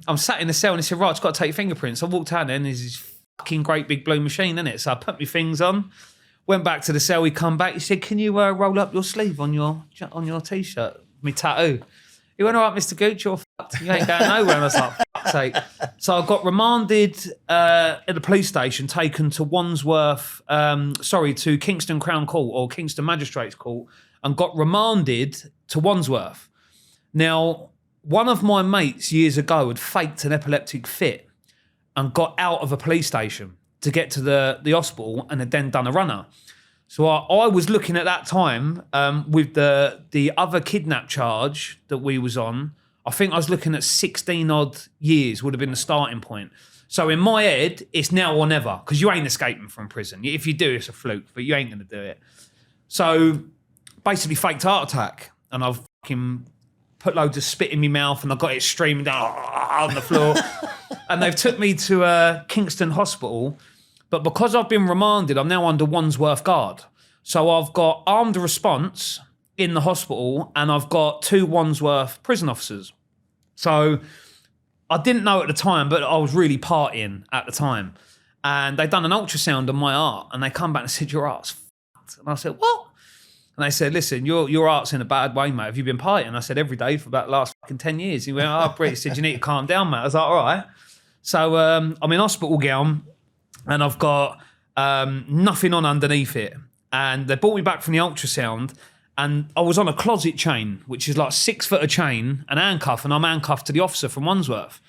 I'm sat in the cell and he said, right, I've got to take your fingerprints. I walked out there and there's this fucking great big blue machine, innit? So I put my things on, went back to the cell. He come back. He said, can you roll up your sleeve on your T-shirt, my tattoo? He went, all right, Mr. Gooch, you're fucked. You ain't going nowhere. And I was like, fuck's sake. So I got remanded at the police station, taken to to Kingston Crown Court or Kingston Magistrates Court, and got remanded to Wandsworth. Now, one of my mates years ago had faked an epileptic fit and got out of a police station to get to the hospital and had then done a runner. So I was looking at that time with the other kidnap charge that we was on. I think I was looking at 16 odd years would have been the starting point. So in my head, it's now or never, because you ain't escaping from prison. If you do, it's a fluke, but you ain't going to do it. So basically faked heart attack, and I've fucking put loads of spit in my mouth and I got it streaming down on the floor. And they've took me to Kingston Hospital. But because I've been remanded, I'm now under Wandsworth Guard. So I've got armed response in the hospital and I've got 2 Wandsworth prison officers. So I didn't know at the time, but I was really partying at the time. And they'd done an ultrasound on my heart and they come back and said, your heart's fucked. And I said, what? And they said, listen, your heart's in a bad way, mate. Have you been partying? And I said, every day for about the last fucking 10 years. He went, oh, Brett, he said, you need to calm down, mate. I was like, all right. So I'm in hospital gown. And I've got nothing on underneath it. And they brought me back from the ultrasound and I was on a closet chain, which is like 6 foot of chain, an handcuff, and I'm handcuffed to the officer from Wandsworth.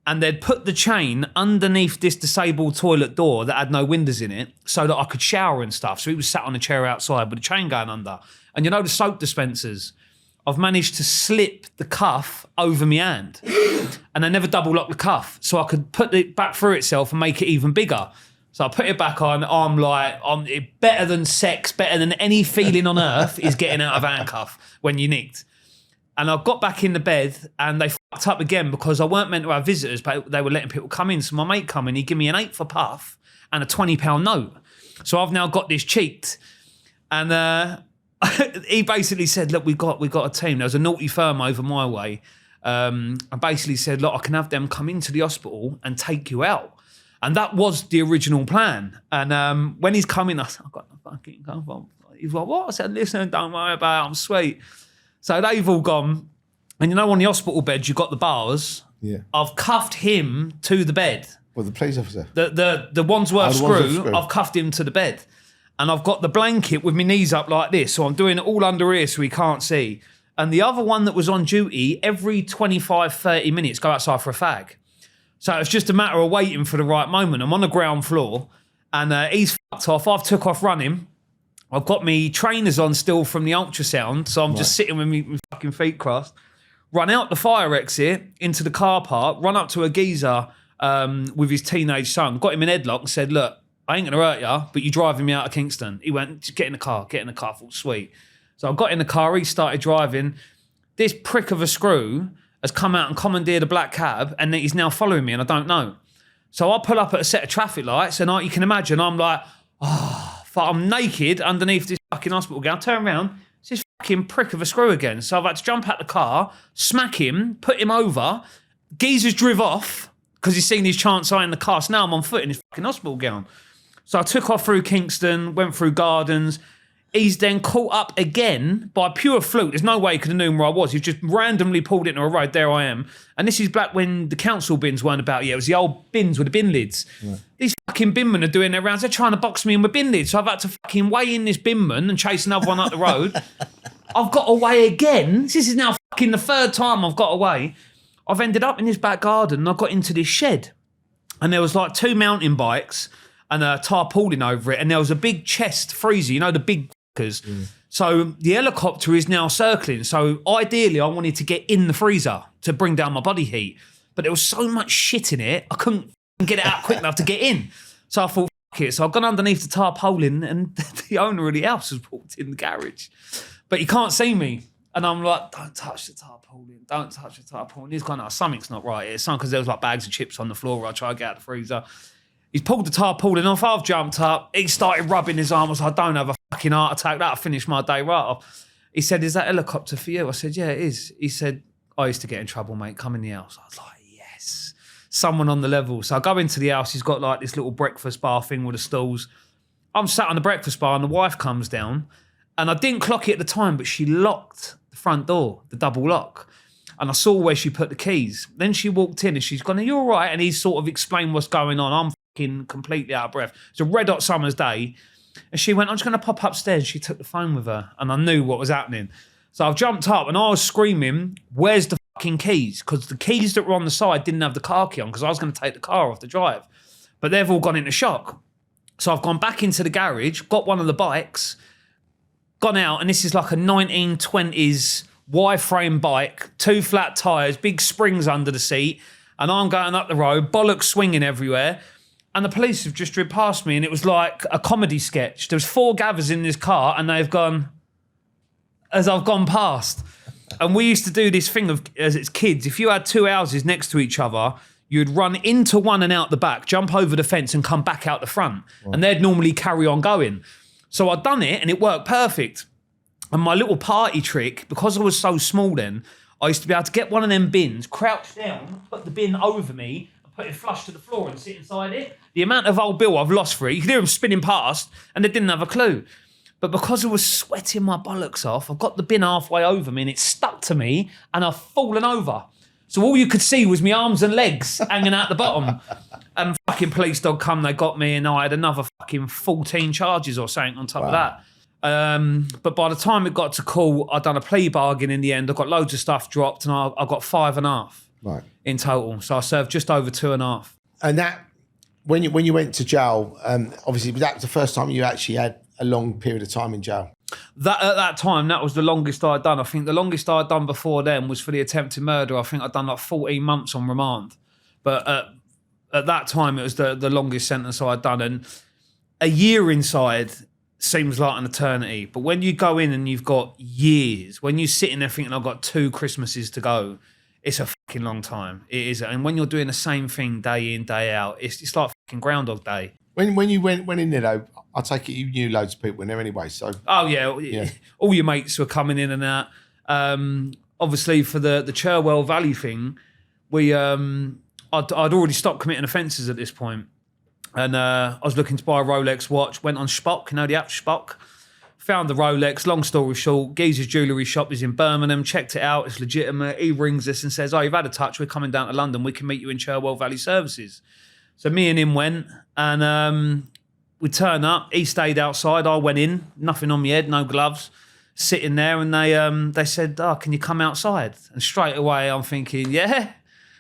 And they'd put the chain underneath this disabled toilet door that had no windows in it so that I could shower and stuff. So he was sat on a chair outside with the chain going under. And you know the soap dispensers? I've managed to slip the cuff over my hand and I never double locked the cuff so I could put it back through itself and make it even bigger. So I put it back on. I'm like, better than sex, better than any feeling on earth is getting out of handcuff when you're nicked. And I got back in the bed and they fucked up again because I weren't meant to have visitors, but they were letting people come in. So my mate come in, he gave me an 8 for puff and a £20 note. So I've now got this cheeked. And he basically said, look, we got a team. There was a naughty firm over my way. And basically said, look, I can have them come into the hospital and take you out. And that was the original plan. And when he's coming, I said, I've got no fucking cover. He's like, what? I said, listen, don't worry about it, I'm sweet. So they've all gone. And you know, on the hospital bed, you've got the bars. Yeah. I've cuffed him to the bed. Well, the police officer? The Wandsworth screw, I've cuffed him to the bed. And I've got the blanket with my knees up like this. So I'm doing it all under here so he can't see. And the other one that was on duty, every 25, 30 minutes, go outside for a fag. So it's just a matter of waiting for the right moment. I'm on the ground floor and he's fucked off. I've took off running. I've got me trainers on still from the ultrasound. So I'm just sitting with my fucking feet crossed. Run out the fire exit into the car park, run up to a geezer with his teenage son, got him in headlock and said, look, I ain't going to hurt you, but you're driving me out of Kingston. He went, just get in the car. I thought, sweet. So I got in the car, he started driving. This prick of a screw has come out and commandeered a black cab and he's now following me and I don't know. So I pull up at a set of traffic lights and you can imagine I'm like, I'm naked underneath this fucking hospital gown. I turn around, it's this fucking prick of a screw again. So I've had to jump out the car, smack him, put him over. Geezer's driv off because he's seen his chance eye in the car. So now I'm on foot in his fucking hospital gown. So I took off through Kingston, went through Gardens. He's then caught up again by pure fluke. There's no way he could have known where I was. He's just randomly pulled into a road. There I am. And this is back when the council bins weren't about yet. It was the old bins with the bin lids. Yeah. These fucking binmen are doing their rounds. They're trying to box me in with bin lids. So I've had to fucking weigh in this binman and chase another one up the road. I've got away again. This is now fucking the 3rd time I've got away. I've ended up in this back garden and I got into this shed. And there was like 2 mountain bikes and a tarpaulin over it. And there was a big chest freezer. You know, the big motherfuckers. So the helicopter is now circling. So ideally, I wanted to get in the freezer to bring down my body heat. But there was so much shit in it, I couldn't get it out quick enough to get in. So I thought, fuck it. So I've gone underneath the tarpaulin and the owner of the house has walked in the garage. But he can't see me. And I'm like, don't touch the tarpaulin. Don't touch the tarpaulin. He's gone, something's not right. It's something because there was like bags of chips on the floor where I tried to get out the freezer. He's pulled the tarpaulin off. I've jumped up. He started rubbing his arm. I was like, don't have a fucking heart attack. That'll finish my day right off. He said, is that helicopter for you? I said, yeah, it is. He said, I used to get in trouble, mate. Come in the house. I was like, yes. Someone on the level. So I go into the house. He's got like this little breakfast bar thing with the stools. I'm sat on the breakfast bar and the wife comes down. And I didn't clock it at the time, but she locked the front door, the double lock. And I saw where she put the keys. Then she walked in and she's gone, are you all right? And he sort of explained what's going on. I'm fucking completely out of breath. It's a red hot summer's day. And she went, I'm just going to pop upstairs. She took the phone with her and I knew what was happening. So I've jumped up and I was screaming, where's the fucking keys? Because the keys that were on the side didn't have the car key on because I was going to take the car off the drive. But they've all gone into shock. So I've gone back into the garage, got one of the bikes, gone out, and this is like a 1920s Y-frame bike, 2 flat tyres, big springs under the seat, and I'm going up the road, bollocks swinging everywhere, and the police have just driven past me, and it was like a comedy sketch. There was 4 gathers in this car, and they've gone as I've gone past. And we used to do this thing of, as it's kids, if you had 2 houses next to each other, you'd run into one and out the back, jump over the fence and come back out the front. Wow. And they'd normally carry on going. So I'd done it and it worked perfect. And my little party trick, because I was so small then, I used to be able to get one of them bins, crouch down, put the bin over me, and put it flush to the floor and sit inside it. The amount of old bill I've lost for it, you could hear them spinning past and they didn't have a clue. But because I was sweating my bollocks off, I've got the bin halfway over me and it stuck to me and I've fallen over. So all you could see was my arms and legs hanging out the bottom. And fucking police dog come, they got me, and I had another fucking 14 charges or something on top of that. But by the time it got to court, I'd done a plea bargain in the end. I got loads of stuff dropped, and I got 5.5 in total. So I served just over 2.5. And that, when you went to jail, obviously that was the first time you actually had a long period of time in jail. At that time, that was the longest I'd done. I think the longest I'd done before then was for the attempted murder. I think I'd done like 14 months on remand. But at that time, it was the longest sentence I'd done. And a year inside seems like an eternity. But when you go in and you've got years, when you sit in there thinking, I've got 2 Christmases to go, it's a fucking long time. It is. And when you're doing the same thing day in, day out, it's like fucking Groundhog Day. When you went in there, though, I take it you knew loads of people in there anyway. So yeah. All your mates were coming in and out. Obviously, for the Cherwell Valley thing, I'd already stopped committing offences at this point. And I was looking to buy a Rolex watch, went on Spock, you know the app Spock, found the Rolex, long story short, Geezer's jewellery shop is in Birmingham, checked it out, it's legitimate. He rings us and says, oh, you've had a touch, we're coming down to London, we can meet you in Cherwell Valley Services. So me and him went, and we turned up, he stayed outside, I went in, nothing on my head, no gloves, sitting there, and they said, oh, can you come outside? And straight away I'm thinking, yeah,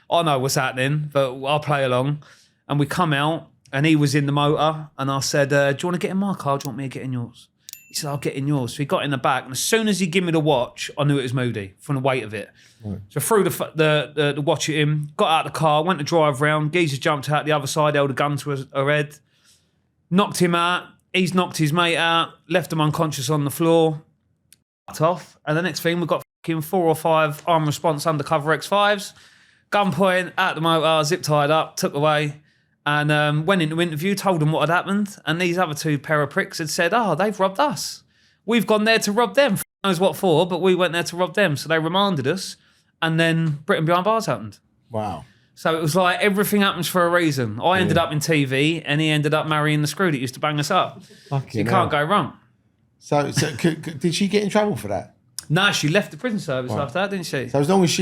I know what's happening, but I'll play along. And we come out, and he was in the motor, and I said, do you want to get in my car, do you want me to get in yours? He said, I'll get in yours. So he got in the back, and as soon as he gave me the watch, I knew it was Moody from the weight of it. Right. So I threw the watch at him, got out of the car, went to drive round. Geezer jumped out the other side, held a gun to her head, knocked him out. He's knocked his mate out, left him unconscious on the floor, fucked off. And the next thing, we got fucking 4 or 5 armed response undercover X5s, gunpoint, out the motor, zip tied up, took away. And went into interview, told them what had happened. And these other 2 pair of pricks had said, oh, they've robbed us. We've gone there to rob them. F*** knows what for, but we went there to rob them. So they remanded us. And then Britain Behind Bars happened. Wow. So it was like everything happens for a reason. I ended up in TV and he ended up marrying the screw that used to bang us up. So you can't go wrong. So did she get in trouble for that? No, she left the prison service after that, didn't she? So as long as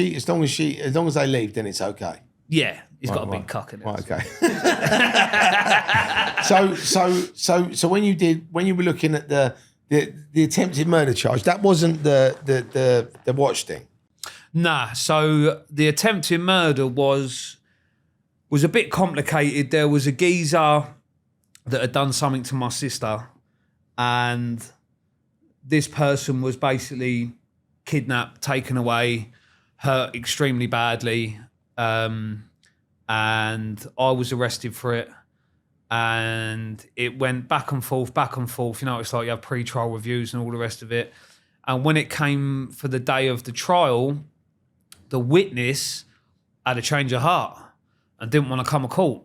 they leave, then it's okay. Yeah, he's got a big cock in it. Right, okay. So when you were looking at the attempted murder charge, that wasn't the watch thing. Nah. So the attempted murder was a bit complicated. There was a geezer that had done something to my sister, and this person was basically kidnapped, taken away, hurt extremely badly, and I was arrested for it. And it went back and forth. You know, it's like you have pre-trial reviews and all the rest of it. And when it came for the day of the trial, the witness had a change of heart and didn't want to come to court.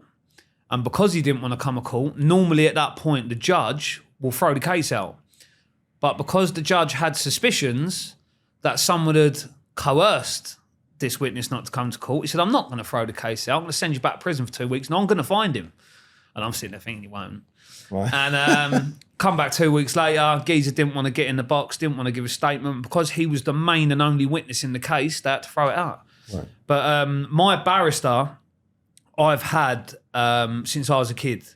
And because he didn't want to come to court, normally at that point, the judge will throw the case out. But because the judge had suspicions that someone had coerced this witness not to come to court, he said, I'm not going to throw the case out. I'm going to send you back to prison for 2 weeks and I'm going to find him. And I'm sitting there thinking he won't. Right. And come back 2 weeks later, Geezer didn't want to get in the box, didn't want to give a statement. Because he was the main and only witness in the case, they had to throw it out. Right. But my barrister, I've had since I was a kid,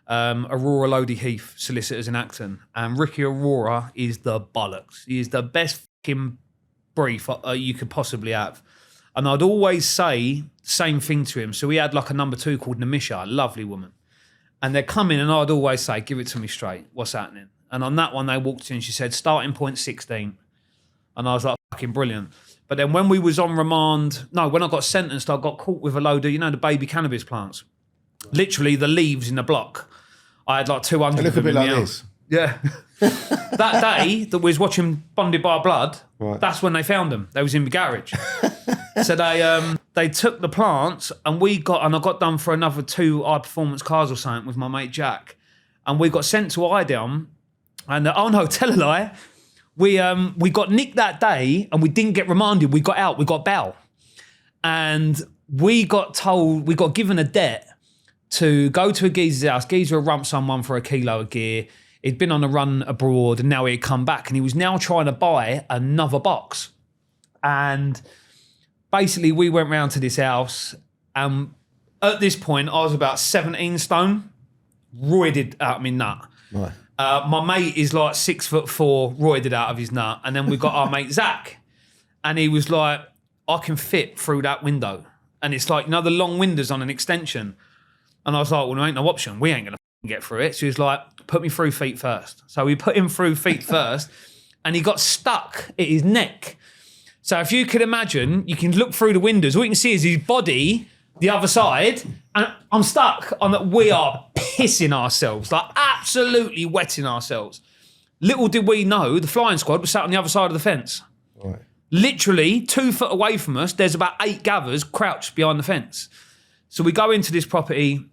Aurora Lodi Heath, solicitors in Acton. And Ricky Aurora is the bollocks. He is the best fucking brief you could possibly have. And I'd always say the same thing to him. So we had like a number 2 called Namisha, a lovely woman. And they'd come in and I'd always say, give it to me straight. What's happening? And on that one, they walked in and she said, starting point 16. And I was like, fucking brilliant. But then when we was on remand, when I got sentenced, I got caught with a load of, the baby cannabis plants. Literally the leaves in the block. I had like 200 They look of them a bit in like the this. Yeah. That day that we was watching Bonded by Blood, Right. That's when they found them. They was in the garage. So they took the plants and I got done for another 2 high performance cars or something with my mate Jack. And we got sent to IDOM and tell a lie. We got nicked that day and we didn't get remanded. We got out, we got bail. And we got given a debt to go to a geezer's house. Geezer had rumped someone for a kilo of gear. He'd been on a run abroad and now he'd come back and he was now trying to buy another box. And basically we went round to this house and at this point I was about 17 stone, roided out of my nut. Right. My mate is like 6'4", roided out of his nut. And then we got our mate Zach and he was like, I can fit through that window. And it's like, the long windows on an extension. And I was like, well, there ain't no option. We ain't going to get through it. So he was like, put me through feet first. So we put him through feet first and he got stuck at his neck. So if you could imagine, you can look through the windows. All you can see is his body, the other side, and I'm stuck on that. We are pissing ourselves, like absolutely wetting ourselves. Little did we know, the flying squad was sat on the other side of the fence. Right. Literally 2 foot away from us, there's about 8 gathers crouched behind the fence. So we go into this property,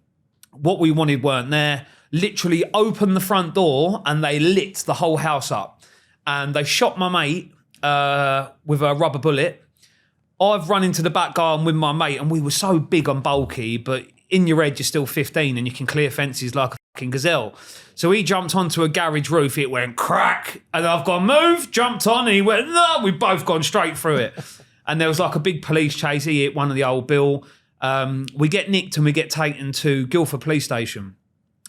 what we wanted weren't there, literally opened the front door and they lit the whole house up. And they shot my mate with a rubber bullet. I've run into the back garden with my mate and we were so big and bulky, but in your head you're still 15 and you can clear fences like a fucking gazelle. So he jumped onto a garage roof, it went crack, and I've gone, move, jumped on, and he went, no, we've both gone straight through it. And there was like a big police chase, he hit one of the old Bill. We get nicked and we get taken to Guildford Police Station.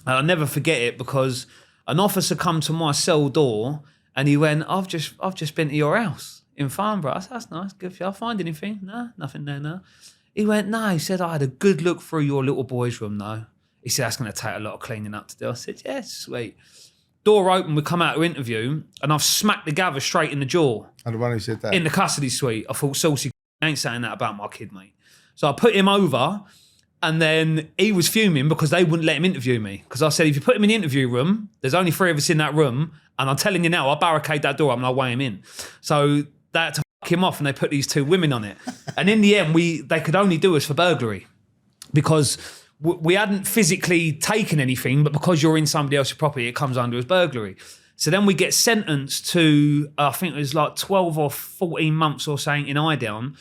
And I'll never forget it because an officer come to my cell door and he went, I've just been to your house in Farnborough. I said, that's nice, good for you. I find anything? No, nothing there, no. He went, no, he said, I had a good look through your little boy's room though. He said, that's going to take a lot of cleaning up to do. I said, yeah, sweet. Door open, we come out to interview and I've smacked the gather straight in the jaw. And the one who said that? In the custody suite. I thought, saucy, I ain't saying that about my kid, mate. So I put him over and then he was fuming because they wouldn't let him interview me. Because I said, if you put him in the interview room, there's only 3 of us in that room. And I'm telling you now, I'll barricade that door up and I'll weigh him in. So they had to fuck him off and they put these 2 women on it. And in the end, they could only do us for burglary because we hadn't physically taken anything, but because you're in somebody else's property, it comes under as burglary. So then we get sentenced to, I think it was like 12 or 14 months or something in Idown.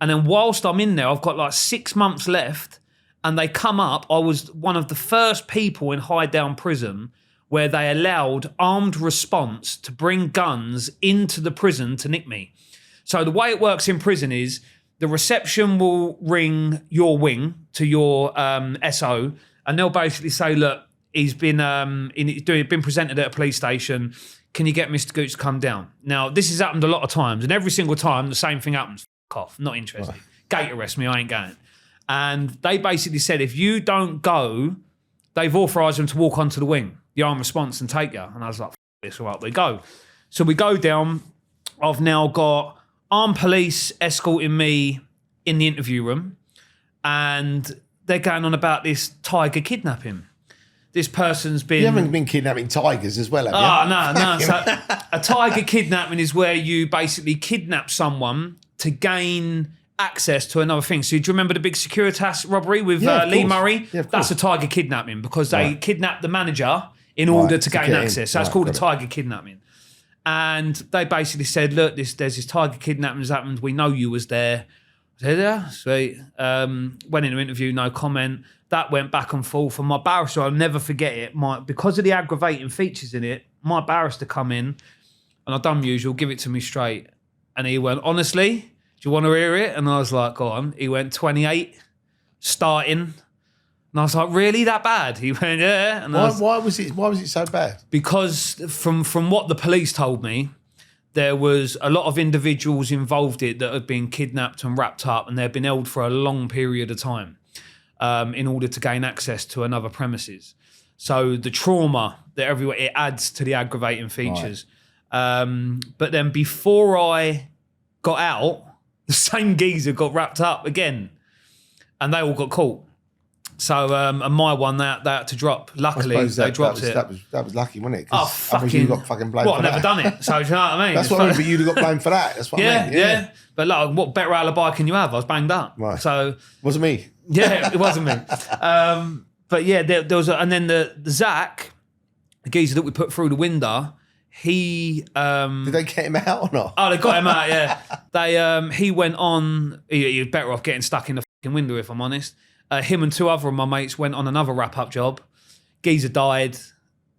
And then whilst I'm in there, I've got like 6 months left and they come up. I was one of the first people in Highdown prison where they allowed armed response to bring guns into the prison to nick me. So the way it works in prison is the reception will ring your wing to your SO and they'll basically say, look, he's been presented at a police station. Can you get Mr. Gooch to come down? Now, this has happened a lot of times and every single time the same thing happens. Off, not interested. Gate arrest me, I ain't going. And they basically said, if you don't go, they've authorised them to walk onto the wing, the armed response and take you. And I was like, this, all right, we go. So we go down. I've now got armed police escorting me in the interview room, and they're going on about this tiger kidnapping. This person's been... You haven't been kidnapping tigers as well, have you? No. So a tiger kidnapping is where you basically kidnap someone to gain access to another thing. So do you remember the big Securitas robbery with Lee Murray? Yeah, of That's a tiger kidnapping because they kidnapped the manager in order to gain access. So that's called a tiger kidnapping. And they basically said, look, there's this tiger kidnapping that's happened. We know you was there. I said, yeah, sweet. Went into interview, no comment. That went back and forth. And my barrister, I'll never forget it, because of the aggravating features in it, my barrister come in, and I've done usual, give it to me straight. And he went, honestly, do you want to hear it? And I was like, go on. He went, 28, starting. And I was like, really, that bad? He went, yeah. And why was it so bad? Because from what the police told me, there was a lot of individuals involved in it that had been kidnapped and wrapped up, and they'd been held for a long period of time in order to gain access to another premises. So the trauma that it adds to the aggravating features. Right. But then before I got out, the same geezer got wrapped up again, and they all got caught. So, and my one, they had to drop. Luckily, they dropped it. That was lucky, wasn't it? Oh, fucking... you got fucking blamed for that. I've never done it, so do you know what I mean? That's what I mean, but you'd have got blamed for that. That's what I mean. Yeah. But like, what better alibi can you have? I was banged up. Right. So... Wasn't me. Yeah, it wasn't me. But yeah, there was... and then the Zach, the geezer that we put through the window, he... Did they get him out or not? Oh, they got him out, yeah. He went on... He was better off getting stuck in the fucking window, if I'm honest. Him and two other of my mates went on another wrap-up job. Geezer died,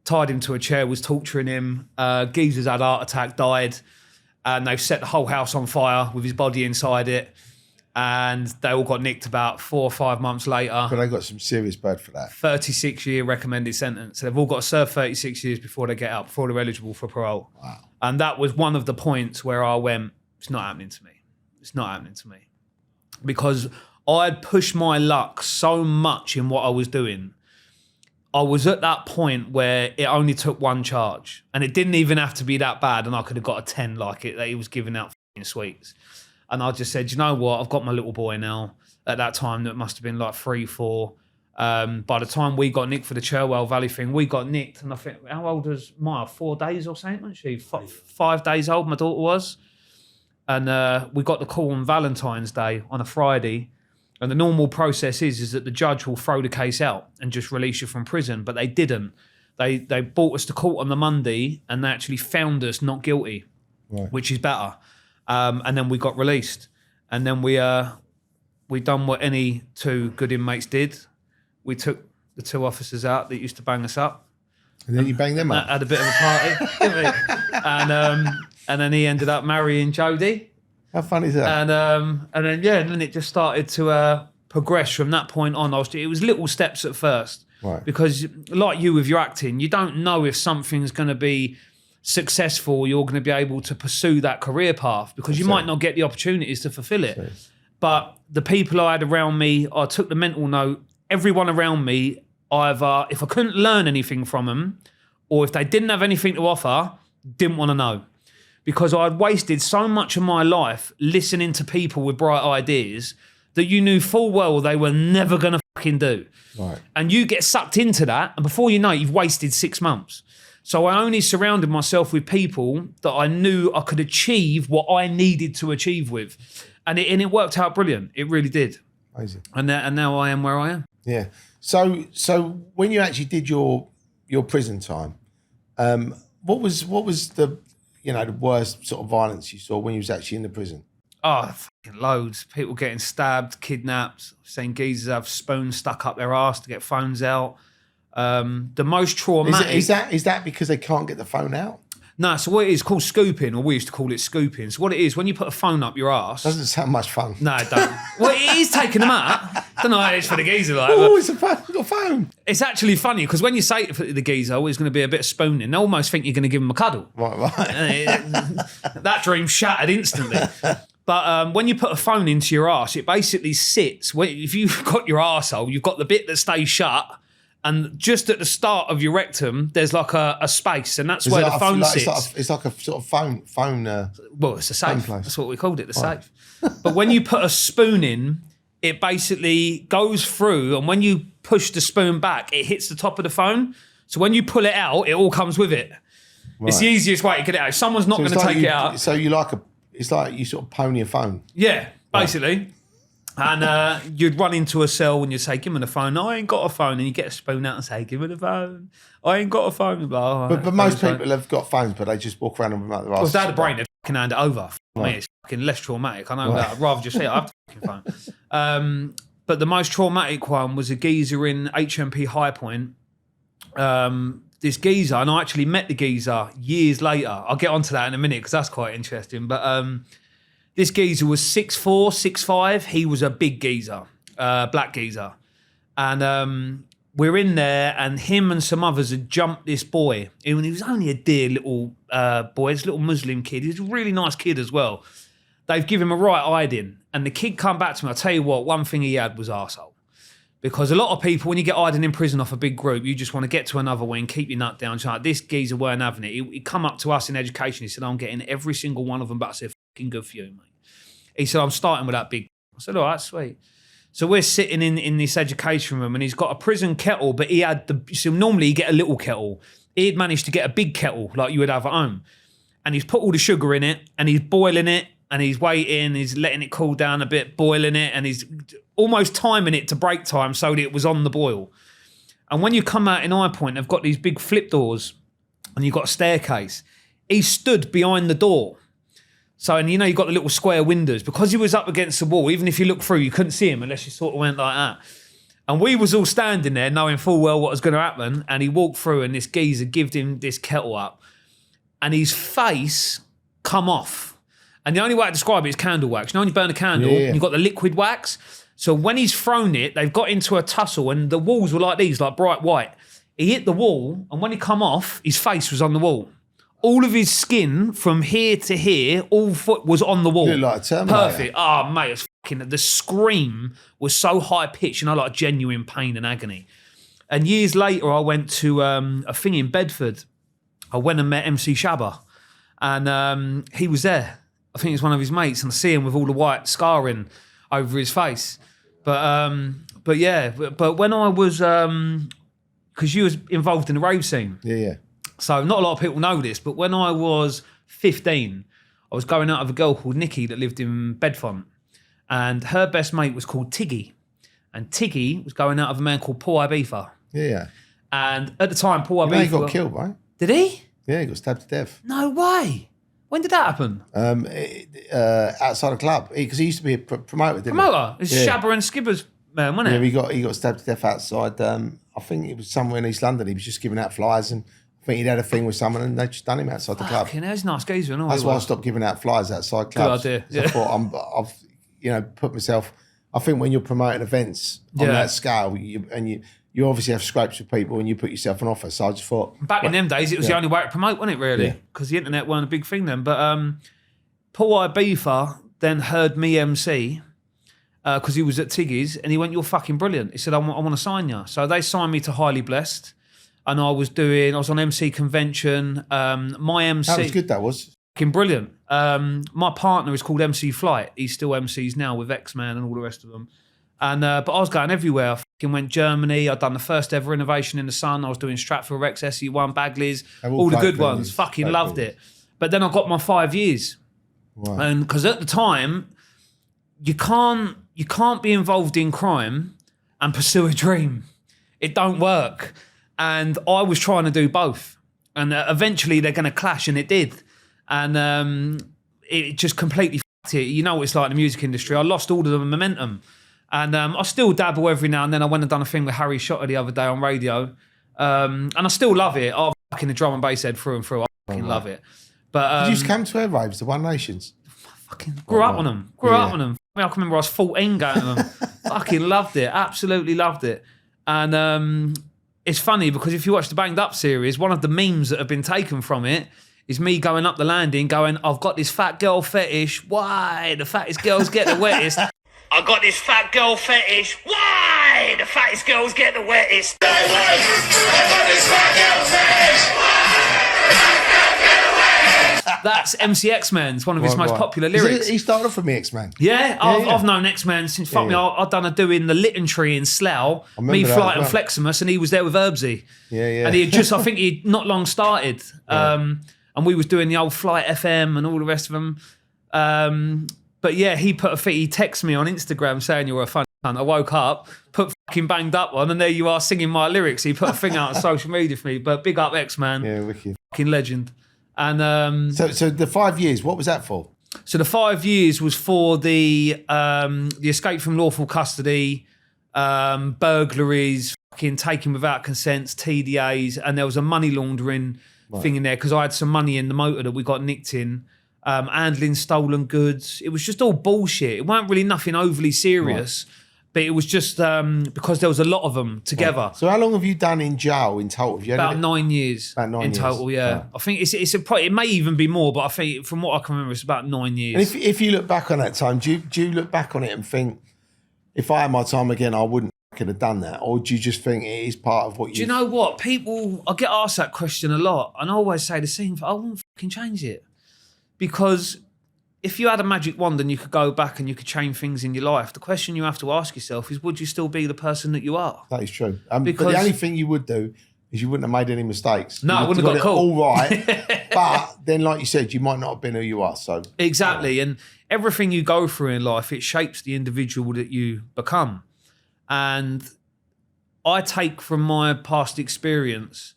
tied him to a chair, was torturing him. Geezer's had a heart attack, died, and they've set the whole house on fire with his body inside it. And they all got nicked about 4 or 5 months later. But they got some serious bad for that. 36-year recommended sentence. So they've all got to serve 36 years before they get out, before they're eligible for parole. Wow. And that was one of the points where I went, it's not happening to me. It's not happening to me. Because I'd pushed my luck so much in what I was doing. I was at that point where it only took one charge, and it didn't even have to be that bad, and I could have got a 10 like it that he was giving out sweets. And I just said, you know what? I've got my little boy now. At that time, that must have been like 3, 4. By the time we got nicked for the Cherwell Valley thing, we got nicked, and I think, how old was Maya? 4 days or something, wasn't she? 5 days old, my daughter was. And we got the call on Valentine's Day on a Friday. And the normal process is that the judge will throw the case out and just release you from prison, but they didn't. They brought us to court on the Monday, and they actually found us not guilty, right, which is better. And then we got released, and then we done what any 2 good inmates did. We took the 2 officers out that used to bang us up, and then you banged them up. Had a bit of a party, didn't we? And then he ended up marrying Jodie. How funny is that? And then it just started to progress from that point on. It was little steps at first, right? Because like you with your acting, you don't know if something's going to be successful. You're going to be able to pursue that career path because you might not get the opportunities to fulfill it. But the people I had around me, I took the mental note. Everyone around me, either if I couldn't learn anything from them, or if they didn't have anything to offer, didn't want to know. Because I'd wasted so much of my life listening to people with bright ideas that you knew full well they were never going to fucking do. Right. And you get sucked into that, and before you know it, you've wasted 6 months. So I only surrounded myself with people that I knew I could achieve what I needed to achieve with. And it worked out brilliant. It really did. Amazing. And now I am where I am. Yeah. So when you actually did your prison time, what was the the worst sort of violence you saw when you was actually in the prison? Oh, fucking loads. People getting stabbed, kidnapped, saying geezers have spoons stuck up their arse to get phones out. The most traumatic... Is that because they can't get the phone out? No, so what it is called scooping, or we used to call it scooping. So what it is, when you put a phone up your arse... Doesn't sound much fun. No, it don't. Well, it is taking them out. Don't know how it is for the geezer. Like, oh, it's a phone. It's actually funny, because when you say to the geezer, oh, it's going to be a bit of spooning, they almost think you're going to give them a cuddle. Right. That dream shattered instantly. But when you put a phone into your arse, it basically sits... If you've got your arsehole, you've got the bit that stays shut, And just at the start of your rectum, there's like a space, and that's where the phone sits. It's like a sort of phone. Well, it's a safe. Place. That's what we called it, the safe. But when you put a spoon in, it basically goes through, and when you push the spoon back, it hits the top of the phone. So when you pull it out, it all comes with it. Right. It's the easiest way to get it out. If someone's not going to take it out. So it's like you sort of pony a phone. Yeah, basically. Right. And you'd run into a cell and you'd say, give me the phone. No, I ain't got a phone. And you get a spoon out and say, give me the phone. I ain't got a phone. Blah, but most people have got phones, but they just walk around with them out their arse. Well, if they had a brain, they'd fucking hand it over. Right. Me, it's fucking less traumatic. I know that. I'd rather just say, I have the fucking phone. But the most traumatic one was a geezer in HMP High Point. This geezer, and I actually met the geezer years later. I'll get onto that in a minute because that's quite interesting. But this geezer was 6'4", 6'5". He was a big geezer, black geezer. And we're in there, and him and some others had jumped this boy. He was only a dear little boy, this little Muslim kid. He was a really nice kid as well. They've given him a right hiding. And the kid come back to me. I'll tell you what, one thing he had was arsehole. Because a lot of people, when you get hiding in prison off a big group, you just want to get to another wing, keep your nut down. So like, this geezer weren't having it. He come up to us in education. He said, I'm getting every single one of them, but I said, fucking good for you, mate. He said, I'm starting with that big. I said, all right, sweet. So we're sitting in this education room, and he's got a prison kettle, but he had so normally you get a little kettle. He'd managed to get a big kettle like you would have at home. And he's put all the sugar in it, and he's boiling it, and he's waiting, he's letting it cool down a bit, boiling it, and he's almost timing it to break time so that it was on the boil. And when you come out in High Point, they've got these big flip doors, and you've got a staircase. He stood behind the door. So, and you've got the little square windows. Because he was up against the wall, even if you looked through, you couldn't see him unless you sort of went like that. And we was all standing there knowing full well what was going to happen. And he walked through, and this geezer gave him this kettle up. And his face come off. And the only way to describe it is candle wax. You know when you burn a candle, and you've got the liquid wax? So when he's thrown it, they've got into a tussle, and the walls were like these, like bright white. He hit the wall, and when he come off, his face was on the wall. All of his skin from here to here, all foot was on the wall. You look like a Terminator. Perfect. Oh, mate, it's fucking, the scream was so high pitched, like genuine pain and agony. And years later, I went to a thing in Bedford. I went and met MC Shabba, and he was there. I think it was one of his mates, and I see him with all the white scarring over his face. But when I was, because you was involved in the rave scene. Yeah. So not a lot of people know this, but when I was 15, I was going out with a girl called Nikki that lived in Bedfont, and her best mate was called Tiggy, and Tiggy was going out with a man called Paul Ibiza. Yeah. And at the time, Paul Ibiza... He got killed, right? Did he? Yeah, he got stabbed to death. No way. When did that happen? Outside a club, because he used to be a promoter, didn't Promoter? It's Shabba and Skibber's man, wasn't it? Yeah, he got stabbed to death outside. I think it was somewhere in East London. He was just giving out flyers, and I think he'd had a thing with someone, and they just done him outside the club. Fucking, there's nice geezer and all. That's why I stopped giving out flyers outside clubs. Good idea. I thought I've put myself. I think when you're promoting events on that scale, you obviously have scrapes with people, and you put yourself on offer. So I just thought, back in them days, it was the only way to promote, wasn't it? Really, because the internet weren't a big thing then. But Paul Ibiza then heard me MC because he was at Tiggy's, and he went, "You're fucking brilliant." He said, "I want to sign you." So they signed me to Highly Blessed. And I was on MC Convention. My MC... That was good, that was. Fucking brilliant. My partner is called MC Flight. He still MCs now with X-Man and all the rest of them. And but I was going everywhere. I fucking went Germany. I'd done the first ever Innovation in the Sun. I was doing Stratford Rex, SE1, Bagleys, all the good ones. Fucking loved it. But then I got my 5 years. Wow. And because at the time, you can't be involved in crime and pursue a dream. It don't work. And I was trying to do both. And eventually they're going to clash, and it did. And it just completely f***ed it. You know what it's like in the music industry. I lost all of the momentum. And I still dabble every now and then. I went and done a thing with Harry Shotter the other day on radio. And I still love it. I'm fucking the drum and bass head through and through. I fucking love it. But did you just come to our raves, the One Nations? Fucking grew up on them. Grew up on them. I can remember I was 14 going to them. Fucking loved it. Absolutely loved it. And... it's funny because if you watch the Banged Up series, one of the memes that have been taken from it is me going up the landing going, I've got this fat girl fetish. Why? The fattest girls get the wettest. I've got this fat girl fetish. Why? Hey, the fattest girls get the wettest. That's MC X-Man. It's one of his most popular lyrics. He started off with me, X-Man. Yeah, I've known X-Man since, fuck me, I've done a doing the Littentry in Slough, me, Flight and Fleximus, and he was there with Herbsy. Yeah. And he had just, I think he'd not long started. And we was doing the old Flight FM and all the rest of them. But yeah, he texted me on Instagram saying you were a funny cunt. I woke up, put fucking Banged Up on, and there you are singing my lyrics. He put a thing out on social media for me. But big up X-Man. Yeah, wicked. Fucking legend. And so the 5 years, what was that for? So the 5 years was for the escape from lawful custody, burglaries, fucking taken without consents, TDAs, and there was a money laundering thing in there because I had some money in the motor that we got nicked in, handling stolen goods. It was just all bullshit. It weren't really nothing overly serious. But it was just because there was a lot of them together. Right. So how long have you done in jail in total? Have you about 9 years. About 9 in years. total, yeah. Right. I think it may even be more, but I think from what I can remember, it's about 9 years. And if you look back on that time, do you look back on it and think, if I had my time again, I wouldn't have done that? Or do you just think it is part of what you... Do you know what? People, I get asked that question a lot, and I always say the same, I wouldn't fucking change it. Because if you had a magic wand and you could go back and you could change things in your life, the question you have to ask yourself is, would you still be the person that you are? That is true. But the only thing you would do is you wouldn't have made any mistakes. No, I wouldn't have got caught. All right. But then, like you said, you might not have been who you are. So exactly. And everything you go through in life, it shapes the individual that you become. And I take from my past experience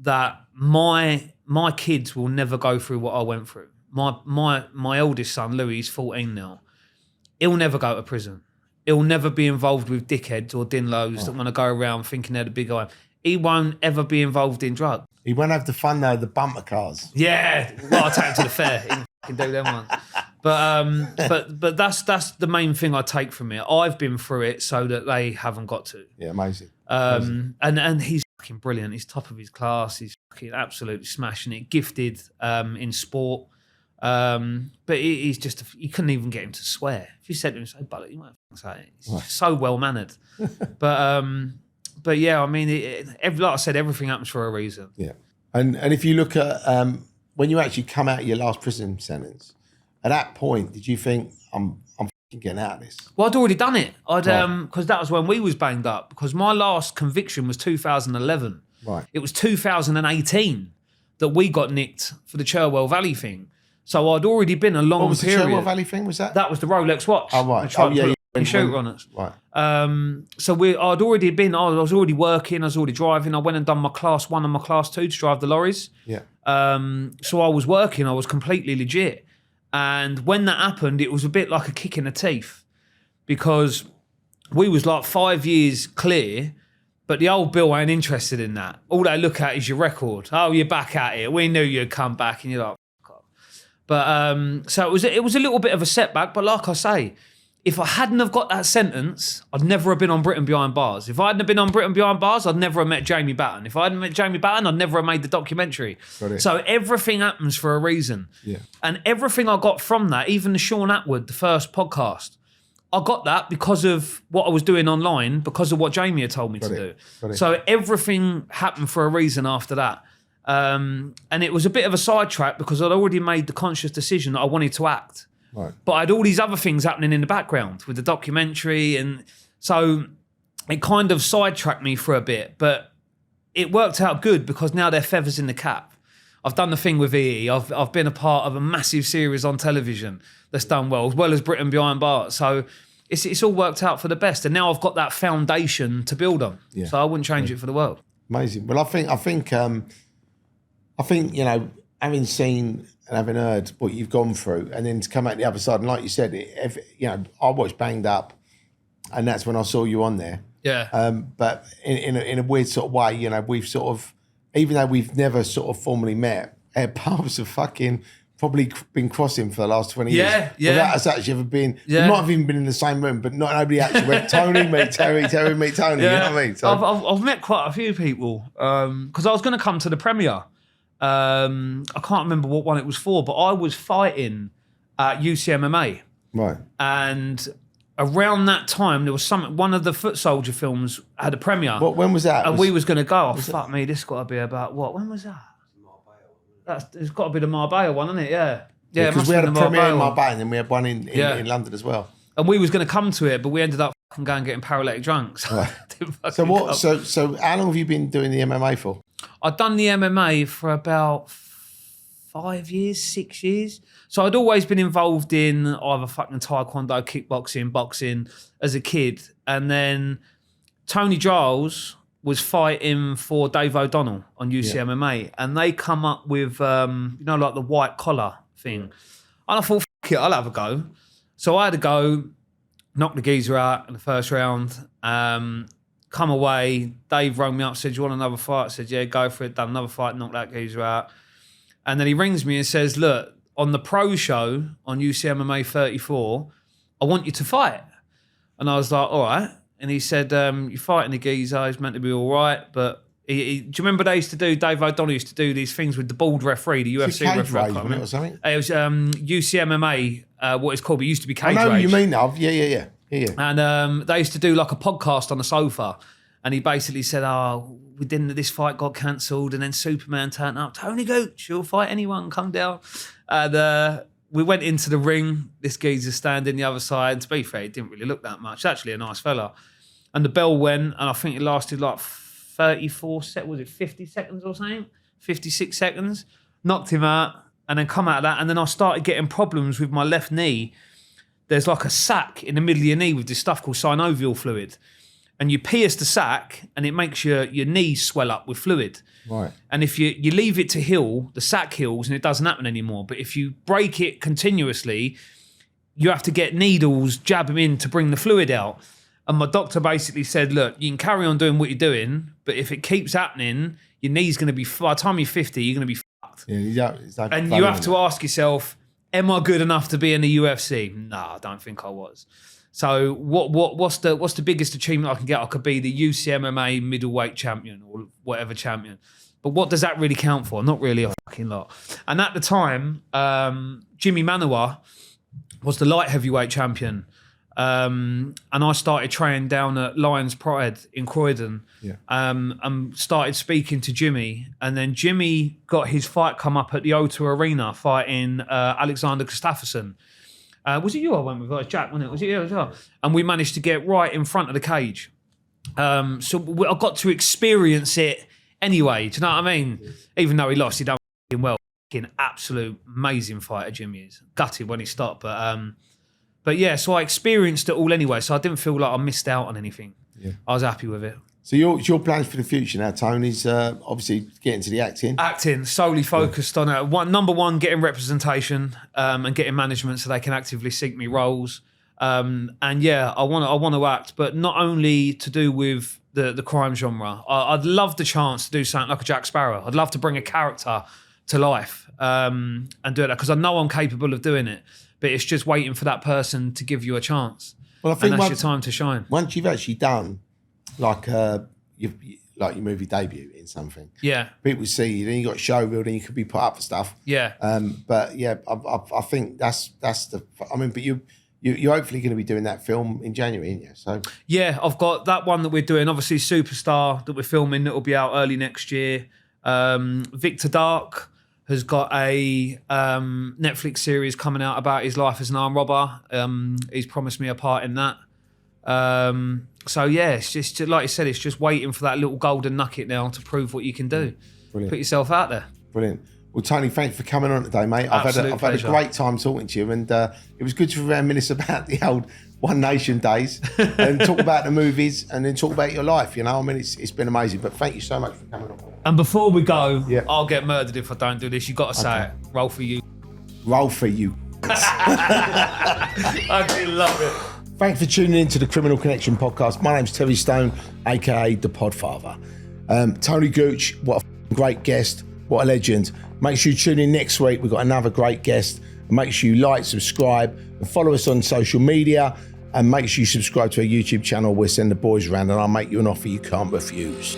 that my kids will never go through what I went through. My eldest son, Louis, is 14 now. He'll never go to prison. He'll never be involved with dickheads or dinlos that want to go around thinking they're the big guy. He won't ever be involved in drugs. He won't have the fun, though, the bumper cars. Yeah, well, I'll take him to the fair. He can do them ones. But that's the main thing I take from it. I've been through it so that they haven't got to. Yeah, amazing. And he's fucking brilliant. He's top of his class. He's fucking absolutely smashing it. Gifted in sport. But he's just, you couldn't even get him to swear. If you said to him, say, "Bullet," you won't say it. He's so well mannered. But yeah, I mean, like I said, everything happens for a reason. Yeah. And if you look at when you actually come out of your last prison sentence, at that point, did you think, I'm fucking getting out of this? Well, I'd already done it. Because that was when we was banged up. Because my last conviction was 2011. Right. It was 2018 that we got nicked for the Cherwell Valley thing. So I'd already been a long period. What was the Cherwell Valley thing? Was that? That was the Rolex watch. Oh, right. Oh, yeah. Shooter on us. Right. So I was already working, I was already driving. I went and done my class 1 and my class 2 to drive the lorries. Yeah. So I was working, I was completely legit. And when that happened, it was a bit like a kick in the teeth because we was like 5 years clear, but the old Bill ain't interested in that. All they look at is your record. Oh, you're back at it. We knew you'd come back, and you're like, fuck off. But so it was a little bit of a setback, but like I say, if I hadn't have got that sentence, I'd never have been on Britain Behind Bars. If I hadn't have been on Britain Behind Bars, I'd never have met Jamie Batten. If I hadn't met Jamie Batten, I'd never have made the documentary. So everything happens for a reason. Yeah. And everything I got from that, even the Sean Atwood, the first podcast, I got that because of what I was doing online, because of what Jamie had told me to do. So everything happened for a reason after that. And it was a bit of a sidetrack because I'd already made the conscious decision that I wanted to act. Right. But I had all these other things happening in the background with the documentary, and so it kind of sidetracked me for a bit, but it worked out good because now they're feathers in the cap. I've done the thing with EE. I've been a part of a massive series on television that's done well as Britain Behind Bars. So it's all worked out for the best, and now I've got that foundation to build on. Yeah. So I wouldn't change it for the world. Amazing. Well, I think you know, having seen and having heard what you've gone through, and then to come out the other side, and like you said, you know, I watched Banged Up, and that's when I saw you on there. Yeah. But in a weird sort of way, you know, we've sort of, even though we've never sort of formally met, our paths have fucking probably been crossing for the last 20 years. Yeah. Without us actually ever been, we might have even been in the same room, but nobody actually went, Tony, meet Terry, Terry, meet Tony, you know what I mean? So, I've met quite a few people, because I was going to come to the premiere. I can't remember what one it was for, but I was fighting at UCMMA. Right. And around that time, there was one of the Foot Soldier films had a premiere. When was that? And we was going to go, fuck me, this got to be about what? When was that? It's got to be the Marbella one, isn't it? Yeah. Yeah, because we had a premiere in Marbella and then we had one in London as well. And we was going to come to it, but we ended up fucking going getting paralytic drunk. So, right. So how long have you been doing the MMA for? I'd done the MMA for about 5 years, 6 years. So I'd always been involved in either fucking taekwondo, kickboxing, boxing as a kid. And then Tony Giles was fighting for Dave O'Donnell on UCMMA. And they come up with, like the white collar thing. And I thought, fuck it, I'll have a go. So I had to go, knock the geezer out in the first round, come away. Dave rang me up, said, you want another fight? I said, yeah, go for it. Done another fight, knocked that geezer out. And then he rings me and says, look, on the pro show on UCMMA 34, I want you to fight. And I was like, all right. And he said, you're fighting the geezer, he's meant to be all right. But do you remember Dave O'Donnell used to do these things with the bald referee, the UFC referee? Wasn't it, or something? It was UCMMA, what it's called, but it used to be cage rage. I know rage. you mean now. Yeah. And they used to do like a podcast on the sofa. And he basically said, this fight got cancelled. And then Superman turned up, Tony Gooch, you'll fight anyone, come down. And we went into the ring. This geezer standing the other side. To be fair, he didn't really look that much. Actually, a nice fella. And the bell went, and I think it lasted like 34 seconds. Was it 50 seconds or something? 56 seconds. Knocked him out, and then come out of that. And then I started getting problems with my left knee. There's like a sac in the middle of your knee with this stuff called synovial fluid. And you pierce the sac, and it makes your knees swell up with fluid. Right. And if you leave it to heal, the sac heals, and it doesn't happen anymore. But if you break it continuously, you have to get needles, jab them in to bring the fluid out. And my doctor basically said, look, you can carry on doing what you're doing, but if it keeps happening, your knee's going to be, by the time you're 50, you're going to be fucked. Yeah, and you have to ask yourself, am I good enough to be in the UFC? No, I don't think I was. So what's the biggest achievement I can get? I could be the UCMMA middleweight champion or whatever champion. But what does that really count for? Not really a fucking lot. And at the time, Jimmy Manuwa was the light heavyweight champion. And I started training down at Lions Pride in Croydon. Yeah. And started speaking to Jimmy. And then Jimmy got his fight come up at the O2 Arena fighting Alexander Gustafsson. Was it you I went with? It was Jack, wasn't it? Was it you as well? And we managed to get right in front of the cage. So I got to experience it anyway. Do you know what I mean? Even though he lost, he done well. Absolute amazing fighter, Jimmy is. Gutted when he stopped. But yeah, so I experienced it all anyway. So I didn't feel like I missed out on anything. Yeah. I was happy with it. So your plans for the future now, Tony's obviously getting to the acting. Acting, solely focused on it. Number one, getting representation and getting management so they can actively seek me roles. And yeah, I want to act, but not only to do with the crime genre. I'd love the chance to do something like a Jack Sparrow. I'd love to bring a character to life and do it because I know I'm capable of doing it. But it's just waiting for that person to give you a chance. Well, I think and that's your time to shine. Once you've actually done like your movie debut in something. Yeah. People see you, then you got a show reel, then you could be put up for stuff. Yeah. But yeah, I think that's the. I mean, but you're hopefully going to be doing that film in January, aren't you? So yeah, I've got that one that we're doing. Obviously, Superstar that we're filming that will be out early next year. Victor Dark has got a Netflix series coming out about his life as an armed robber. He's promised me a part in that. So yeah, it's just like you said, it's just waiting for that little golden nugget now to prove what you can do. Brilliant. Put yourself out there. Brilliant. Well, Tony, thanks for coming on today, mate. I've had a great time talking to you, and it was good to reminisce about the old One Nation days and talk about the movies and then talk about your life. You know, I mean, it's been amazing. But thank you so much for coming on. And before we go, I'll get murdered if I don't do this. You got to say it. Roll for you. Roll for you. I do love it. Thanks for tuning in to the Criminal Connection podcast. My name's Terry Stone, aka the Podfather. Tony Gooch, what a great guest, what a legend. Make sure you tune in next week. We've got another great guest. Make sure you like, subscribe, and follow us on social media. And make sure you subscribe to our YouTube channel. We'll send the boys around and I'll make you an offer you can't refuse.